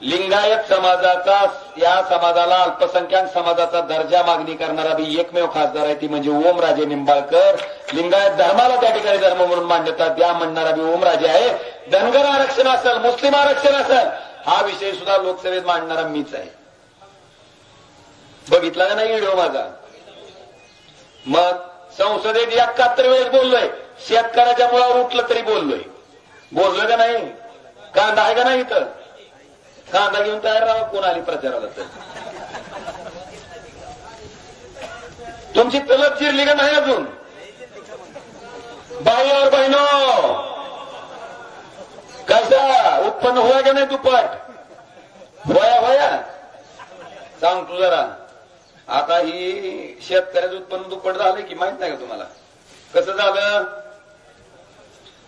लिंगायत समाजाचा, या समाजाला अल्पसंख्याक समाजाचा दर्जा मागणी करणारा बी एकमेव खासदार आहे ती म्हणजे ओमराजे निंबाळकर. लिंगायत धर्माला त्या ठिकाणी धर्म म्हणून मान्यता द्या म्हणणारा बी ओमराजे आहे. धनगर आरक्षण असेल, मुस्लिम आरक्षण असेल, हा विषय सुद्धा लोकसभेत मांडणारा मीच आहे. बघितला का नाही व्हिडिओ माझा? मग संसदेत 71 वेळेस बोललोय. शेतकऱ्याच्या मुळावर उठलं तरी बोललोय का नाही? कांदा आहे का नाही इथं? कांदा घेऊन तयार राहा कोण आली प्रचाराला तर. तुमची तलब चिरली का नाही अजून? भाई और बहिनो, कसा उत्पन्न होया का नाही दुप्पट? होया सांगतो जरा. आता ही शेतकऱ्याचं उत्पन्न दुप्पट झालं की माहित नाही का तुम्हाला? कसं झालं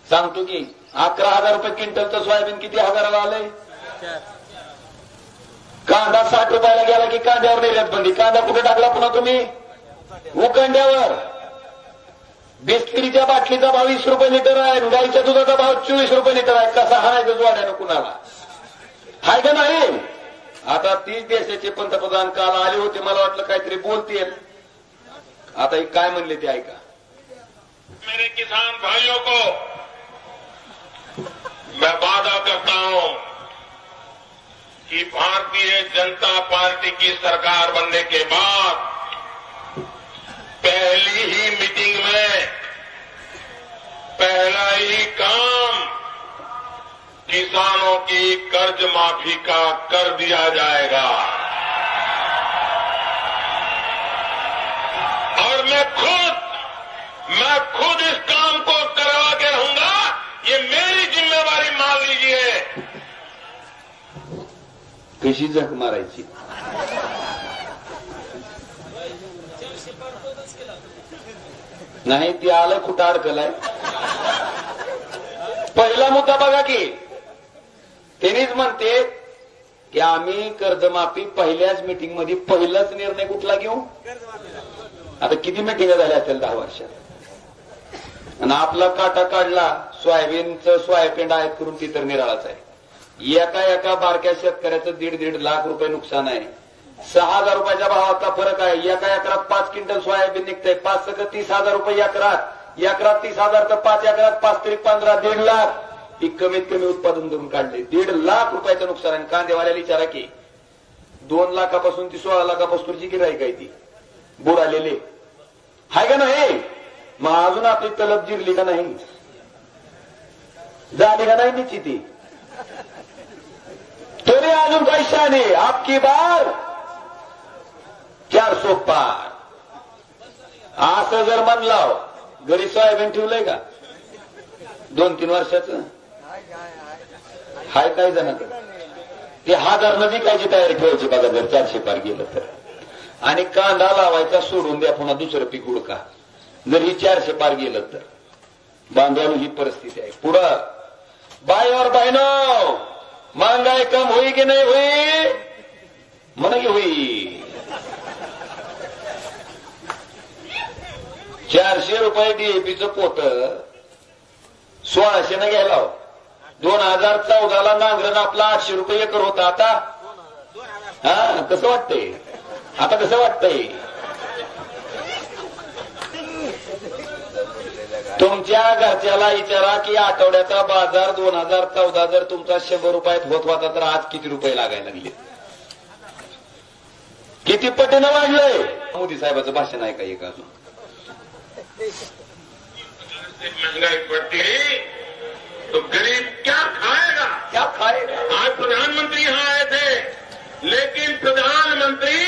सांगतो की 11,000 रुपये क्विंटलचं सोयाबीन किती हजाराला आलंय? कांदा 60 रुपयाला गेला की कांद्यावर निर्यात बंदी. कांदा कुठे टाकला पुन्हा तुम्ही? उकंड्यावर. बिस्किरीच्या बाटलीचा भाव 20 रुपये लिटर आहे. गाईच्या दुधाचा भाव 24 रुपये लिटर आहे. कसा हाणायचं जोड्यानं कुणाला? हाय का नाही? आता 30 देशाचे पंतप्रधान काल आले होते. मला वाटलं काहीतरी बोलतील. आता काय म्हणले ते ऐका. मेरे किसान भाइयों को मैं वादा करता हूं कि भारतीय जनता पार्टी की सरकार बनने के बाद पहली ही मीटिंग में पहला ही काम किसानों की कर्ज माफी का कर दिया जाएगा। और मैं खुद इस काम को करवा के रहूंगा। ये मेरी जिम्मेवारी मान लीजिए। कशी झक मारायची? नाही, ती आलं कुठं अडकलाय. पहिला मुद्दा बघा की त्यांनीच म्हणते की आम्ही कर्जमाफी पहिल्याच मीटिंग मध्ये पहिलाच निर्णय कुठला घेऊ. आता किती मिटिंग झाल्या असेल 10 वर्षात. आणि आपला काटा काढला सोयाबीनचं सोयाबीन आहेत करून ती तर निराळाच आहे. एका बारक्या शेतकऱ्याचं 1.5 लाख रुपये नुकसान आहे. 6,000 रुपयाच्या भावाचा फरक आहे. एका एकरात 5 क्विंटल सोयाबीन निघतंय. 5 × 30,000 रुपये एकरात 30,000 तर 5 एकरात 5 तरी 15, 1.5 लाख. ही कमीत कमी उत्पादन धरून काढले. 1.5 लाख रुपयाचं नुकसान आहे. कांदेवाल्याला विचारा की 2 लाखापासून ती 16 लाखापासूनची गिराईक आहे ती बुडालेले हाय का नाही. मग अजून आपली तलब जिरली का नाही, झाली का नाही निश्चिती. तरी अजून पैसा नाही. आपकी बार 400 पार. असं जर म्हणलं घरी सोयाबीन ठेवलंय का 2-3 वर्षाचं हाय काय जणांकडे ते 1000 नदी कायची तयारी ठेवायची बघा जर 400 पार गेलं तर. आणि कांदा लावायचा सोडून द्या, पुन्हा दुसरं पीक उडका. जर ही 400 पार गेलं तर बांधवाला ही परिस्थिती आहे. पुढं बाय और बहनो महंगाई कम हुई की नाही हुई? म्हणा की हुई. 400 रुपये डीएपीचं पोत 1600 न घ्यायला. 2014ला नांगरण आपला 800 रुपये एकर होता. आता कसं वाटतंय? आता कसं वाटतंय? तुमच्या घरच्याला विचारा की आठवड्याचा बाजार 2014 जर तुमचा 100 रुपयात होत होता तर आज किती रुपये लागायला लागले? किती पटीनं वाढलंय? मोदी साहेबाचं भाषण आहे का एक अजून? महंगाई बढ़ती है तो गरीब क्या खाएगा? आज प्रधानमंत्री यहाँ आए थे, लेकिन प्रधानमंत्री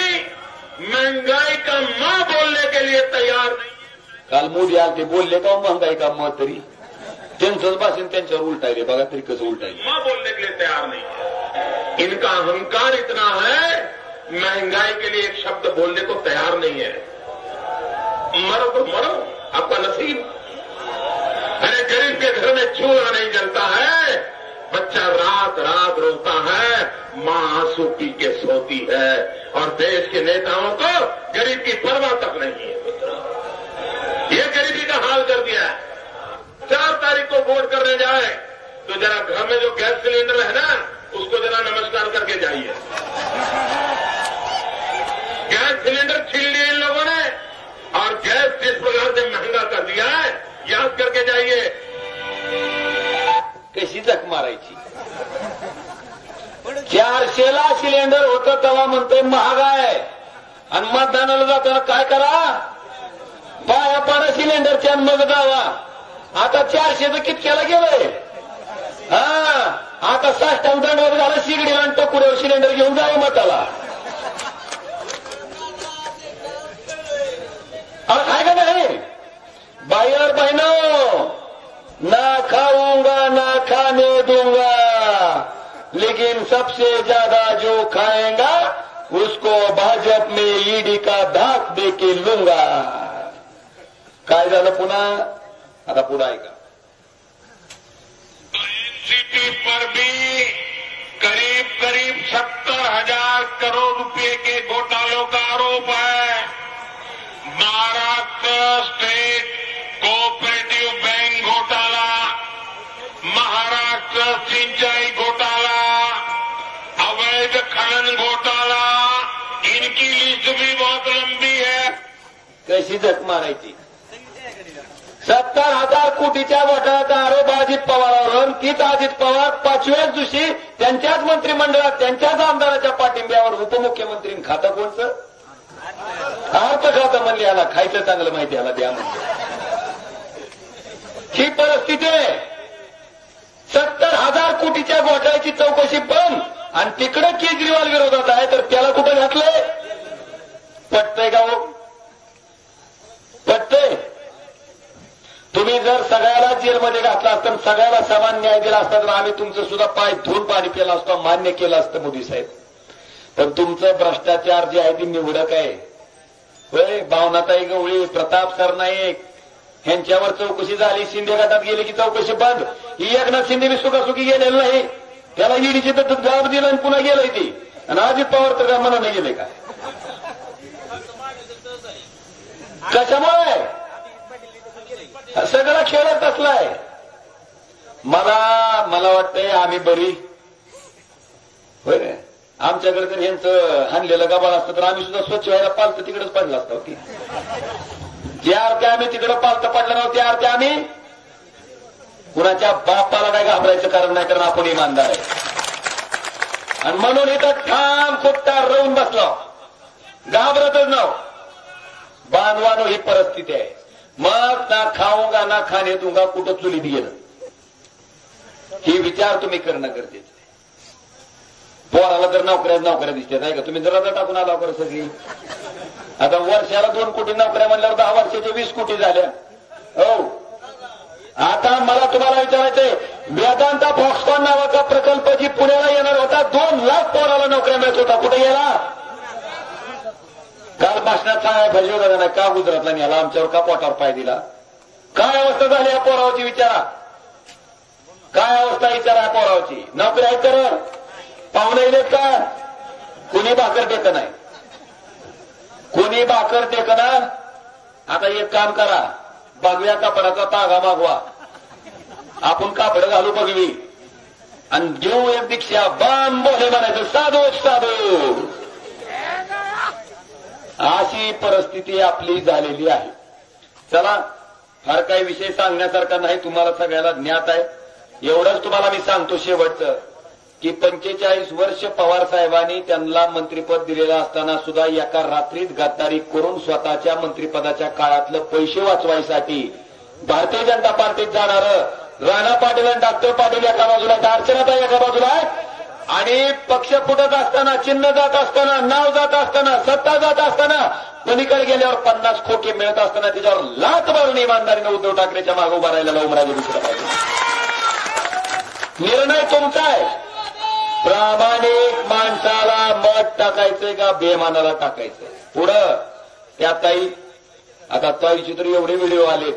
महंगाई का मां बोलने के लिए तैयार नहीं. काल मोदी आले ते बोलले का महंगाई का मग तरी त्यांचंच भाषण त्यांच्यावर उलटायले. बघा तरी कसं उलटायले. मां बोलने के लिए तैयार नहीं है. इनका अहंकार इतना है, महंगाई के लिए एक शब्द बोलने को तैयार नहीं है. मरो तो मरो, आपका नसीब. अरे गरीब के घर में चूल्हा नहीं जलता है, बच्चा रात रात रोता है, मां आंसू पी के सोती है. और देश के नेताओं को गरीब की परवाह तक नहीं है. ये गरीबी का हाल कर दिया है. 4 तारीख को वोट करने जाए तो जरा घर में जो गैस सिलेंडर है ना, उसको जरा नमस्कार करके जाइए. गैस सिलेंडर छीन लिए इन लोगों ने, और गैस जिस प्रकार से महंगा कर दिया है, याद करके जाइए. कशी जख मारायची? 400ला सिलेंडर होतं तेव्हा म्हणतोय महाग आहे. आणि मतदानाला जाताना काय करा? पाया पाडा सिलेंडरच्या मग जावा. आता 400चं कितक्याला गेलंय? आता साष्टांग दंडवर झालं. शिगडीला आणि टकुऱ्यावर सिलेंडर घेऊन जावं मताला. आहे का नाही? भाई और बहनों, ना खाऊंगा ना खाने दूंगा, लेकिन सबसे ज्यादा जो खाएगा उसको भाजप में ईडी का धाक दे के लूंगा. काय झालं पुन्हा? आता पुढं ऐका. एनसीटी पर भी करीब 70,000 करोड़ रुपए के घोटालों का आरोप है. महाराष्ट्र स्टेट कोऑपरेटिव बैंक घोटाला, महाराष्ट्र सिंचाई घोटाला, अवैध खनन घोटाला, इनकी लिस्ट भी बहुत लंबी है. कशी जख मारायची? 70,000 कोटीच्या घोटाळ्याचा आरोप अजित पवारांवर. तीच अजित पवार 5व्याच दिवशी त्यांच्याच मंत्रिमंडळात त्यांच्याच आमदाराच्या पाठिंब्यावर उपमुख्यमंत्री. खातं कोणचं? अर्थ खातं म्हणले. याला खायचं चांगलं माहिती, याला द्या म्हणजे. ही परिस्थिती आहे. 70,000 कोटीच्या घोटाळ्याची चौकशी बंद आणि तिकडे केजरीवाल विरोधात आहे, तर त्याला कुठं घातलंय? पटतंय का हो? पटतंय? तुम्ही जर सगळ्याला जेलमध्ये घातला असता, सगळ्याला समान न्याय दिला असता, तर आम्ही तुमचं सुद्धा पाय धुवून पाणी केलं असतं, मान्य केलं असतं मोदी साहेब. पण तुमचं भ्रष्टाचार जे आहे ती निवडक आहे. होय, भावनाताई गवळी, प्रताप सरनाईक ह्यांच्यावर चौकशी झाली, शिंदे गटात गेली की चौकशी बंद. ही एकनाथ शिंदे सुखासुखी गेलेलं नाही, त्याला ईडीची तर जबाब दिला आणि पुन्हा गेलंय ती. आणि अजित पवार तर काय मनाने गेले का? कशामुळे? सगळा खेळच असलाय. मला वाटतंय आम्ही बरी होय रे. आमच्याकडे जर यांचं हाणलेलं गबाळ असतं तर आम्ही सुद्धा स्वच्छ व्हायला पालतं तिकडेच पडलं असतं की. ज्या अर्थी आम्ही तिकडे पालतं पडलं नव्हतं त्या अर्थी आम्ही कुणाच्या बापाला काय घाबरायचं कारण नाही, कारण आपण इमानदार आहे. आणि म्हणून इथं ठाम खुट्टार राहून बसलो, घाबरतच नाव. बांधवानो ही परिस्थिती आहे. मग ना खाऊंगा ना खाणे दूंगा, कुठं चुलीत गेलं, हे विचार तुम्ही करणं गरजेचं आहे. पोराला तर नोकऱ्या दिसतात आहे का? तुम्ही जरा टाकून आला बरं सगळी. आता वर्षाला 2 कोटी नोकऱ्या म्हणल्यावर 10 वर्षाच्या 20 कोटी झाल्या. हो, आता मला तुम्हाला विचारायचंय, वेदांता फॉक्सकॉन नावाचा प्रकल्प जी पुण्याला येणार होता, 2 लाख पोराला नोकऱ्या मिळत होता, कुठे गेला? काल भाषणात सांगायला पाहिजे होता नाही का गुजरातला नेला, आमच्यावर का पोटावर पाय दिला? काय अवस्था झाली या पोरावची विचारा. काय अवस्था विचारा या पोरावची. नोकरी आहे तर पाहुणे येलेत का? कुणी भाकर टेक नाही, कुणी भाकर टेक ना. आता एक काम करा, बघव्या कापडाचा तागा मागवा, आपण कापड घालू बघवी आणि घेऊ एक दीक्षा, बाम बोले म्हणायचं, साधू साधू. अशी परिस्थिती आपली झालेली आहे. चला, फार काही विषय सांगण्यासारखा नाही, तुम्हाला सगळ्याला ज्ञात आहे. एवढंच तुम्हाला मी सांगतो शेवटचं, की 45 वर्ष पवार साहेबांनी त्यांना मंत्रिपद दिलेलं असताना सुद्धा एका रात्रीत गद्दारी करून स्वतःच्या मंत्रिपदाच्या काळातलं पैसे वाचवायसाठी भारतीय जनता पार्टीत जाणारं राणा पाटील आणि डॉक्टर पाटील एका बाजूला, अर्चनाताई एका बाजूला, आणि पक्ष फुटत असताना, चिन्ह जात असताना, नाव जात असताना, सत्ता जात असताना, पलीकडे गेल्यावर 50 खोके मिळत असताना त्याच्यावर लाथ मारून इमानदारीनं उद्धव ठाकरेच्या मागे उभा राहिलेला उमराजे दुसरा पाहिजे. निर्णय तुमचा आहे. प्रामाणिक माणसाला मत टाकायचंय का बेमानाला टाकायचंय? पुढं त्या ताई, आता ताईचे तर एवढे व्हिडिओ आले,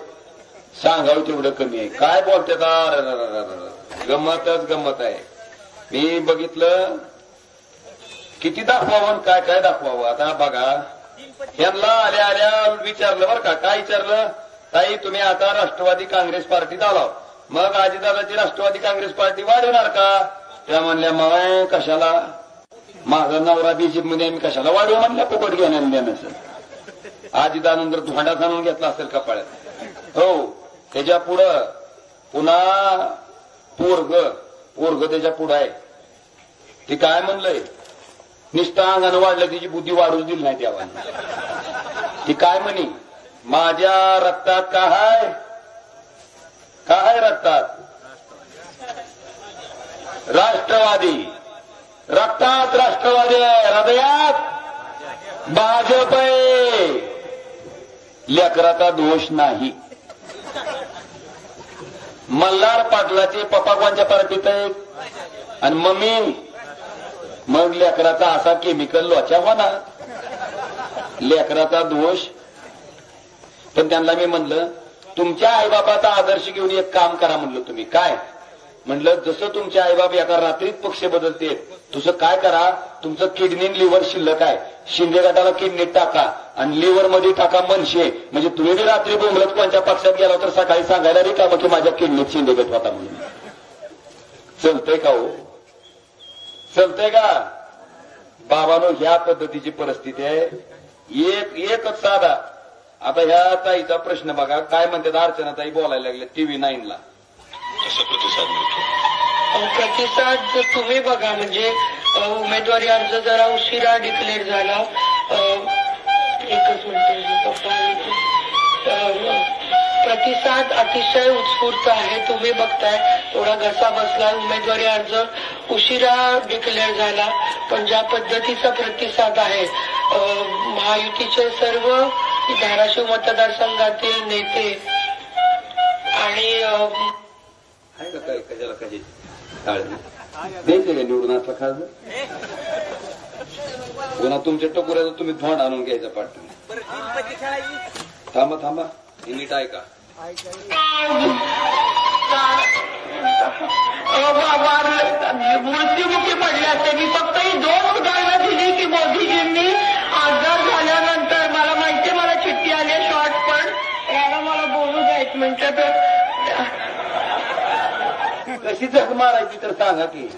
सांगावं तेवढं कमी आहे. काय बोलतात, गंमतच गंमत आहे. मी बघितलं, किती दाखवावं काय काय दाखवावं. आता बघा, यांना आल्या आल्या विचारलं बरं का, काय विचारलं? ताई तुम्ही आता राष्ट्रवादी काँग्रेस पार्टीत आला, मग अजितदादाची राष्ट्रवादी काँग्रेस पार्टी वाढवणार का? त्या म्हणल्या मग कशाला, माझा नवरा बीजेपीमध्ये मी कशाला वाढवू म्हणल्या, फुकट घेण्यानं देण्याचं. अजितदानंतर धोंडा जाणून घेतला असेल कपाळ्यात. हो, त्याच्या पुढं पुन्हा पोरग त्याच्या पुढं आहे. ती काय म्हणलंय, निष्ठा अंगानं वाढलं, तिची बुद्धी वाढूच दिली नाही देवाने. ती काय म्हणी, माझ्या रक्तात काय रक्तात राष्ट्रवादी, रक्तात राष्ट्रवादी आहे, हृदयात भाजप आहे. लेकराचा दोष नाही. मल्हार पाटलाचे पप्पा कोणच्या पार्टीत आहेत आणि मम्मी, मग लेकराचा असा केमिकल लोचा होणार, लेकराचा दोष. पण त्यांना मी म्हणलं, तुमच्या आईबापाचा आदर्श घेऊन एक काम करा म्हणलं. तुम्ही काय म्हणलं, जसं तुमचे आईबाप एका रात्रीत पक्ष बदलते तसं काय करा, तुमचं किडनी लिव्हर शिल्लक आहे, शिंदे गटाला किडनीत टाका आणि लिव्हर मध्ये टाका मनशे, म्हणजे तुम्ही बी रात्री बोंबलत कोणत्या पक्षात गेला तर सकाळी सांगायला रिकामं की माझ्या किडनीत शिंदे गट होता म्हणून. चलतंय का हो? चलतंय का? बाबांनो, ह्या पद्धतीची परिस्थिती आहे. एकच साधा. आता ह्या ताईचा प्रश्न बघा, काय म्हणतात अर्चनाताई बोलायला लागले TV 9ला. कसा प्रतिसाद मिळतो? प्रतिसाद तुम्ही बघा, म्हणजे उमेदवारी अर्ज जरा उशिरा डिक्लेअर झाला. एकच मिनिट पप्पा. प्रतिसाद प्रतिसाद अतिशय उत्स्फूर्त आहे. तुम्ही बघताय थोडा घसा बसला, उमेदवारी अर्ज उशिरा डिक्लेअर झाला, पण ज्या पद्धतीचा प्रतिसाद आहे महायुतीचे सर्व धाराशिव मतदारसंघातील नेते आणि कशाला कशाची द्यायचे का निवडून असला खास पुन्हा तुमच्या टकोऱ्याचं तुम्ही धोंड आणून घ्यायचा पाठ. थांबा थांबा हे नीट ऐका. मृत्युमुखी पडले असते. मी फक्त ही 2 उदाहरणं दिली की मोदीजींनी आजार झाल्यानंतर मला माहिती मला चिठ्ठी आली शॉर्ट पण याला मला बोलू द्या 1 मिनिट. कशी जग मारायची तर सांगा की.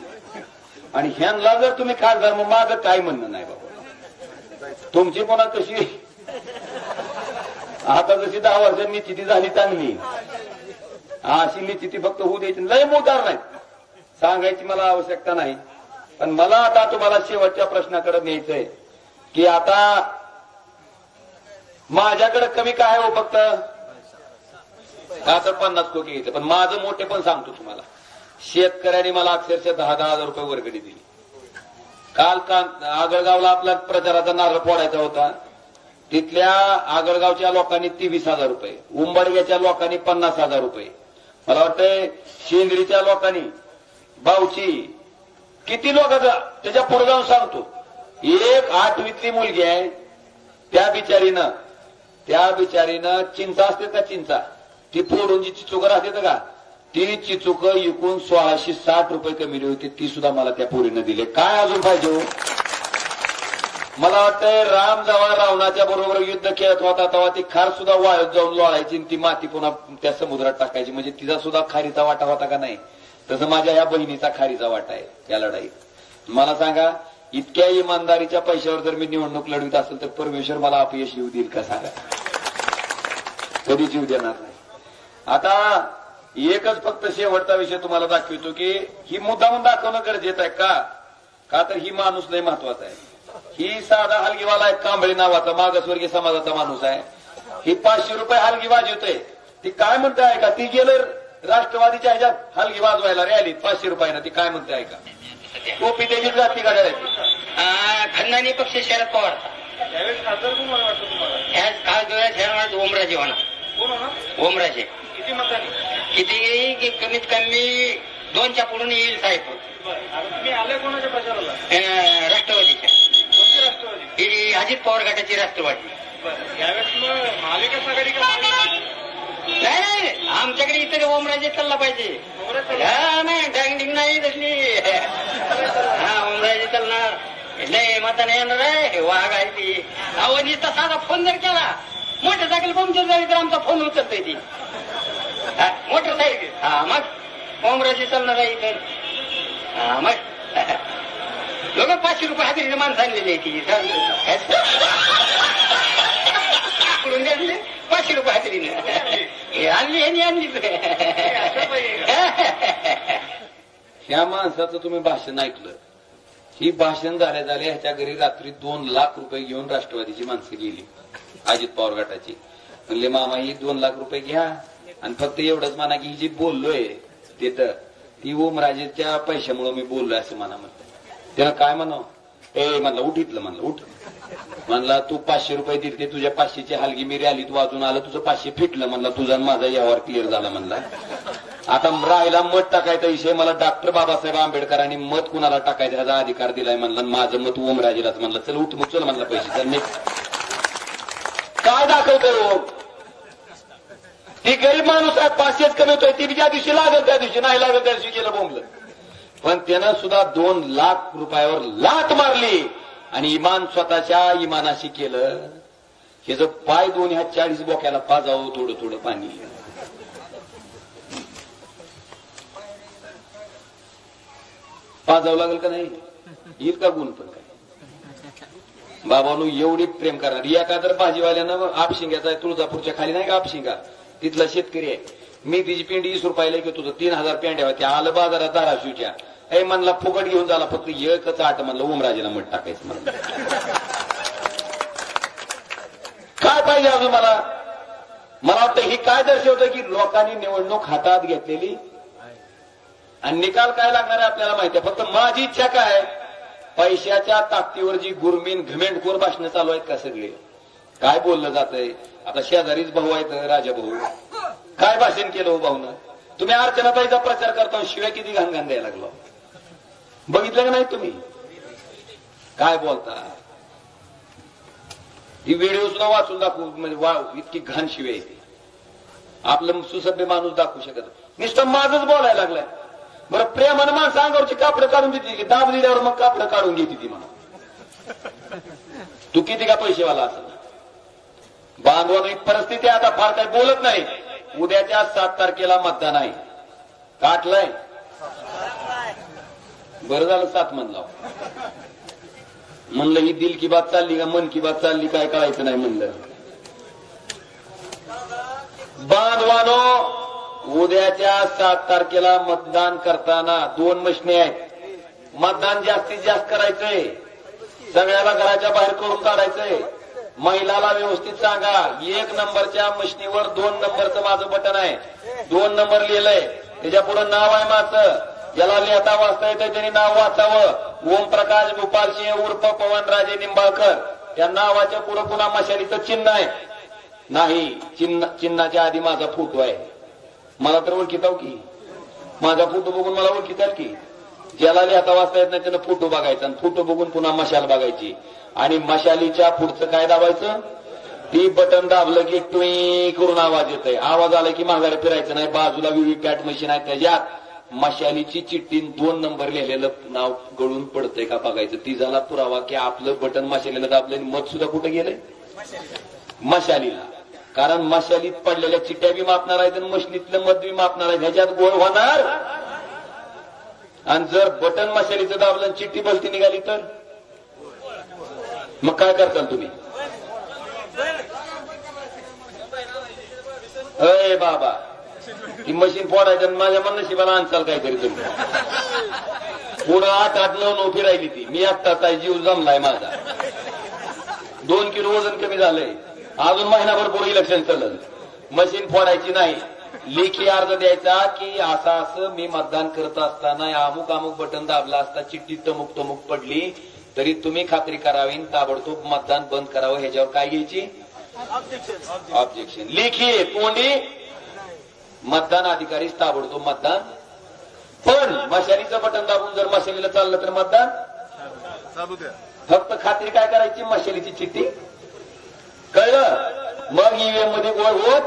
आणि ह्यांना जर तुम्ही खासदार मग माझं काय म्हणणं नाही बाबा. तुमची पुन्हा कशी आता जशी 10 वर्ष निश्चिती झाली चांगली अशी निश्चिती फक्त होऊ द्यायची. लय मोदार नाही सांगायची मला आवश्यकता नाही. पण मला आता तुम्हाला शेवटच्या प्रश्नाकडे न्यायचंय की आता माझ्याकडे कमी काय हो फक्त का तर 50 कोटी घ्यायचं. पण माझं मोठे पण सांगतो तुम्हाला. शेतकऱ्यांनी मला अक्षरशः 10,000 रुपये वर्गणी दिली. काल आगळगावला आपला प्रचाराचा नारळ फोडायचा होता. तिथल्या आगळगावच्या लोकांनी 23,000 रुपये, उंबडग्याच्या लोकांनी 50,000 रुपये, मला वाटतंय शेंद्रीच्या लोकांनी बावची किती लोकांचा त्याच्या पुढे जाऊन सांगतो. एक 8वीतली मुलगी आहे त्या बिचारीनं चिंचा असते का चिंचा ती फोडून जी चिचुक राहते का ती चिचुक विकून 1660 रुपये कमी होती. ती सुद्धा मला त्या पोरीनं दिले. काय अजून पाहिजे हो. मला वाटतंय राम जेव्हा रावणाच्या बरोबर युद्ध खेळत होता तेव्हा ती खार सुद्धा वाळत जाऊन लोळायची आणि ती माती पुन्हा त्या समुद्रात टाकायची. म्हणजे तिचा सुद्धा खारीचा वाटा होता का नाही. तसं माझ्या या बहिणीचा खारीचा वाटा आहे या लढाईत. मला सांगा इतक्या इमानदारीच्या पैशावर जर मी निवडणूक लढवित असेल तर परमेश्वर मला अपयश येऊ देईल का सांगा. कधीच येऊ देणार नाही. आता एकच फक्त शेवटचा विषय तुम्हाला दाखवतो की ही मुद्दामून दाखवणं गरजेचं आहे का तर ही माणूस लय महत्वाचा आहे. ही साधा हलगीवाला आहे कांबळे नावाचा मागासवर्गीय समाजाचा माणूस आहे. ही 500 रुपये हलगी वाजवतोय. ती काय म्हणते आहे का ती गेलं राष्ट्रवादीच्या ह्याच्यात हलगी वाजवायला रॅलीत 500 रुपयानं. ती काय म्हणते आहे का टोपी त्याची जाती काढायची. खंदानी पक्ष शरद पवार त्यावेळेस खासदार कोण वाटतं तुम्हाला. काल ओमराजे होणार. कोण होणार. ओमराजे किती मतांनी किती कमीत कमी 2च्या पुढून येईल साहेब. तुम्ही आले कोणाच्या प्रचाराला. राष्ट्रवादीच्या. कोणती राष्ट्रवादी. ही अजित पवार गटाची राष्ट्रवादी. यावेळेस मग महाविकास आघाडी का. नाही आमच्याकडे इतर ओमराजे चालला पाहिजे. नाही डँग नाही तसली. ओमराजे चालणार. नाही मताने येणार आहे वाघ आहे ती. नुसता साधा फोन जर केला मोटरसायकल पंक्चर झाली तर आमचा फोन उचलतोय ती मोटरसायकल. मग ओमराजे चालणार आहे इथं. मग लोक 500 रुपये हाजरीने माणसं आणलेली आहे ती. 500 रुपये हाजरीने आणली. ह्या माणसाचं तुम्ही भाषण ऐकलं. ही भाषण झाल्या ह्याच्या घरी रात्री 2 लाख रुपये घेऊन राष्ट्रवादीची माणसं गेली अजित पवार गटाची. म्हणले मामा ही 2 लाख रुपये घ्या आणि फक्त एवढंच म्हणा की ही जी बोललोय तिथं ती ओमराजेच्या पैशामुळे मी बोललोय असं म्हणा. म्हणतं त्यानं काय म्हणावं. म्हणलं उठ इथलं. म्हणलं उठ. म्हणला तू 500 रुपये दिले तुझ्या 500ची हलगी मी रॅलीत वाजून आलं तुझं 500 फिटलं. म्हणला तुझा माझा यावर क्लिअर झाला. म्हणला आता राहिला मत टाकायचा विषय. मला डॉक्टर बाबासाहेब आंबेडकरांनी मत कुणाला टाकायचा ह्याचा अधिकार दिलाय. म्हणलं माझं मत ओमराजेलाच. म्हणलं चल उठ मग चल. म्हणलं पैसे चल. काय दाखवतोय. ती गरीब माणूस आहे 500च कमी होतोय. ती ज्या दिवशी लागेल त्या दिवशी नाही लागेल त्या दिवशी गेलं बोंबलं. पण त्यानं सुद्धा 2 लाख रुपयावर लाथ मारली आणि इमान स्वतःच्या इमानाशी केलं. हे जर पाय दोन ह्या 40 बोक्याला पाजावं थोडं थोडं पाणी. पाजावं लागेल का नाही. येईल का गुण. पण काय बाबांनो एवढी प्रेम करणार. एखादं भाजीवाल्यानं आपशिंग्याचा आहे तुळजापूरच्या खाली नाही का आपशिंगा तिथला शेतकरी आहे. मी तिची पेंडी 20 रुपयाला घेतो. 3000 पेंड्या होत्या. आलं बाजारात धाराशिवच्या. हे म्हणला फुकट घेऊन झाला फक्त एकच आट. म्हणलं ओमराजेला मत टाकायचं. म्हणलं काय पाहिजे अजून मला. मला वाटतं ही काय दर्शवतं की लोकांनी निवडणूक हातात घेतलेली आणि निकाल काय लागणार आहे आपल्याला माहिती आहे. फक्त माझी इच्छा काय, पैशाच्या ताकदीवर जी गुरमीन घमेंडखोर भाषणं चालू आहेत का सगळे, काय बोललं जातंय. आता शेजारीच भाऊ आहेत राजा भाऊ, काय भाषण केलं हो भाऊनं. तुम्ही अर्चनाताईचा प्रचार करता, शिवाय किती घाण घाण द्यायला लागलो. बघितलं का नाही तुम्ही काय बोलता. ही व्हिडिओ सुद्धा वाचून दाखवू म्हणजे वा इतकी घाण शिवाय येते. आपलं सुसभ्य माणूस दाखवू शकत नुसतं माझंच बोलायला लागलाय. बरं प्रेमानं माणसं अंगावरची कापडं काढून देते की दाब दिल्यावर मग कापडं काढून घेते ती म्हणा. तू किती का पैसेवाला असं बांधवानं एक परिस्थिती आता फार काही बोलत नाही. उद्याच्या 7 तारखेला मतदान आहे. काटलंय बरं झालं 7 म्हणलं ही दिल की बात चालली का मन की बात चालली काय कळायचं नाही म्हणलं. बांधवानो उद्याच्या 7 तारखेला मतदान करताना 2 मशनी आहेत. मतदान जास्तीत जास्त करायचंय, सगळ्याला घराच्या बाहेर करून काढायचंय. महिलाला व्यवस्थित सांगा 1 नंबरच्या मशनीवर 2 नंबरचं माझं बटन आहे, 2 नंबर लिहिलंय, त्याच्या पुढे नाव आहे माझं. ज्याला लिहिता वाचता येतं त्यांनी नाव वाचावं. ओमप्रकाश गोपालसिंह उर्फ पवनराजे निंबाळकर, त्या नावाच्या पुढे पुन्हा मशालीचं चिन्ह आहे. नाही चिन्हाच्या आधी माझा फोटो आहे. मला तर ओळखीताव की माझा फोटो बघून मला ओळखीतात की. ज्याला लिहिता वाचता येत नाही त्यानं फोटो बघायचा आणि फोटो बघून पुन्हा मशाल बघायची. आणि मशालीच्या पुढचं काय दाबायचं, ती बटन दाबलं की टुई करून आवाज येतोय. आवाज आला की माघारी फिरायचं नाही. बाजूला व्हीव्हीपॅट मशीन आहे, त्याच्यात मशालीची चिठ्ठी 2 नंबर लिहिलेलं नाव गळून पडतंय का बघायचं. ती झाला पुरावा की आपलं बटन मशालीला दाबलं. मत सुद्धा कुठे गेलंय, मशालीला. कारण मशालीत पडलेल्या चिठ्ठ्या बी मापणार आहेत आणि मशनीतलं मत बी मापणार आहे. ह्याच्यात गोळ होणार. आणि जर बटन मशालीचं दाबलं चिठ्ठी भलती निघाली तर मग काय करताल तुम्ही. अय बाबा ती मशीन फोडायचं माझ्या नशिबाला आणचाल काहीतरी तुम्ही. पुढं 8-8-9 फिरायली ती. मी एकटाच आहे, जीव जमलाय माझा. 2 किलो वजन कमी झालंय. अजून महिनाभर पुढे इलेक्शन चाललं. मशीन फोडायची नाही, लेखी अर्ज द्यायचा की असं असं मी मतदान करत असताना अमुक अमुक बटन दाबला असता चिठ्ठी तमुक तमुक पडली तरी तुम्ही खात्री करावी, ताबडतोब मतदान बंद करावं. ह्याच्यावर काय घ्यायची ऑब्जेक्शन. लेखी तोंडी मतदान अधिकारी ताबडतोब मतदान. पण मशालीचं बटन दाबून जर मशालीला चाललं तर मतदान चालू द्या. फक्त खात्री काय करायची, मशालीची चिठ्ठी. कळलं. मग ईव्हीएम मध्ये गोळ होत.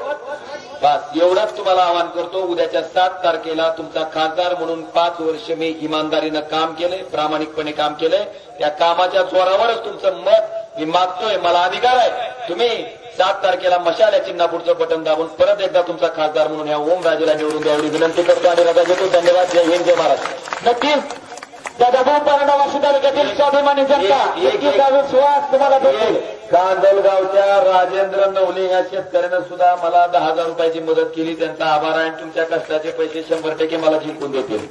बस एवढंच तुम्हाला आवाहन करतो. उद्याच्या 7 तारखेला तुमचा खासदार म्हणून 5 वर्ष मी इमानदारीनं काम केलंय, प्रामाणिकपणे काम केलंय. त्या कामाच्या जोरावरच तुमचं मत मी मागतोय. मला अधिकार आहे. तुम्ही 7 तारखेला मशाल्या चिन्हापुढचं बटन दाबून परत एकदा तुमचा खासदार म्हणून या ओमराजेला निवडून द्यावी विनंती करतो आणि रजा घेतो. धन्यवाद. जय हिंद, जय महाराष्ट्र. नक्कीच त्या दबाव वाशी तालुक्यातील स्वाभिमानी जनता विश्वास तुम्हाला देतील. कांदलगावच्या राजेंद्र नवले या शेतकऱ्यानं सुद्धा मला 10,000 रुपयाची मदत केली. त्यांचा आभार आहे. तुमच्या कष्टाचे पैसे 100% मला जिंकून देतील.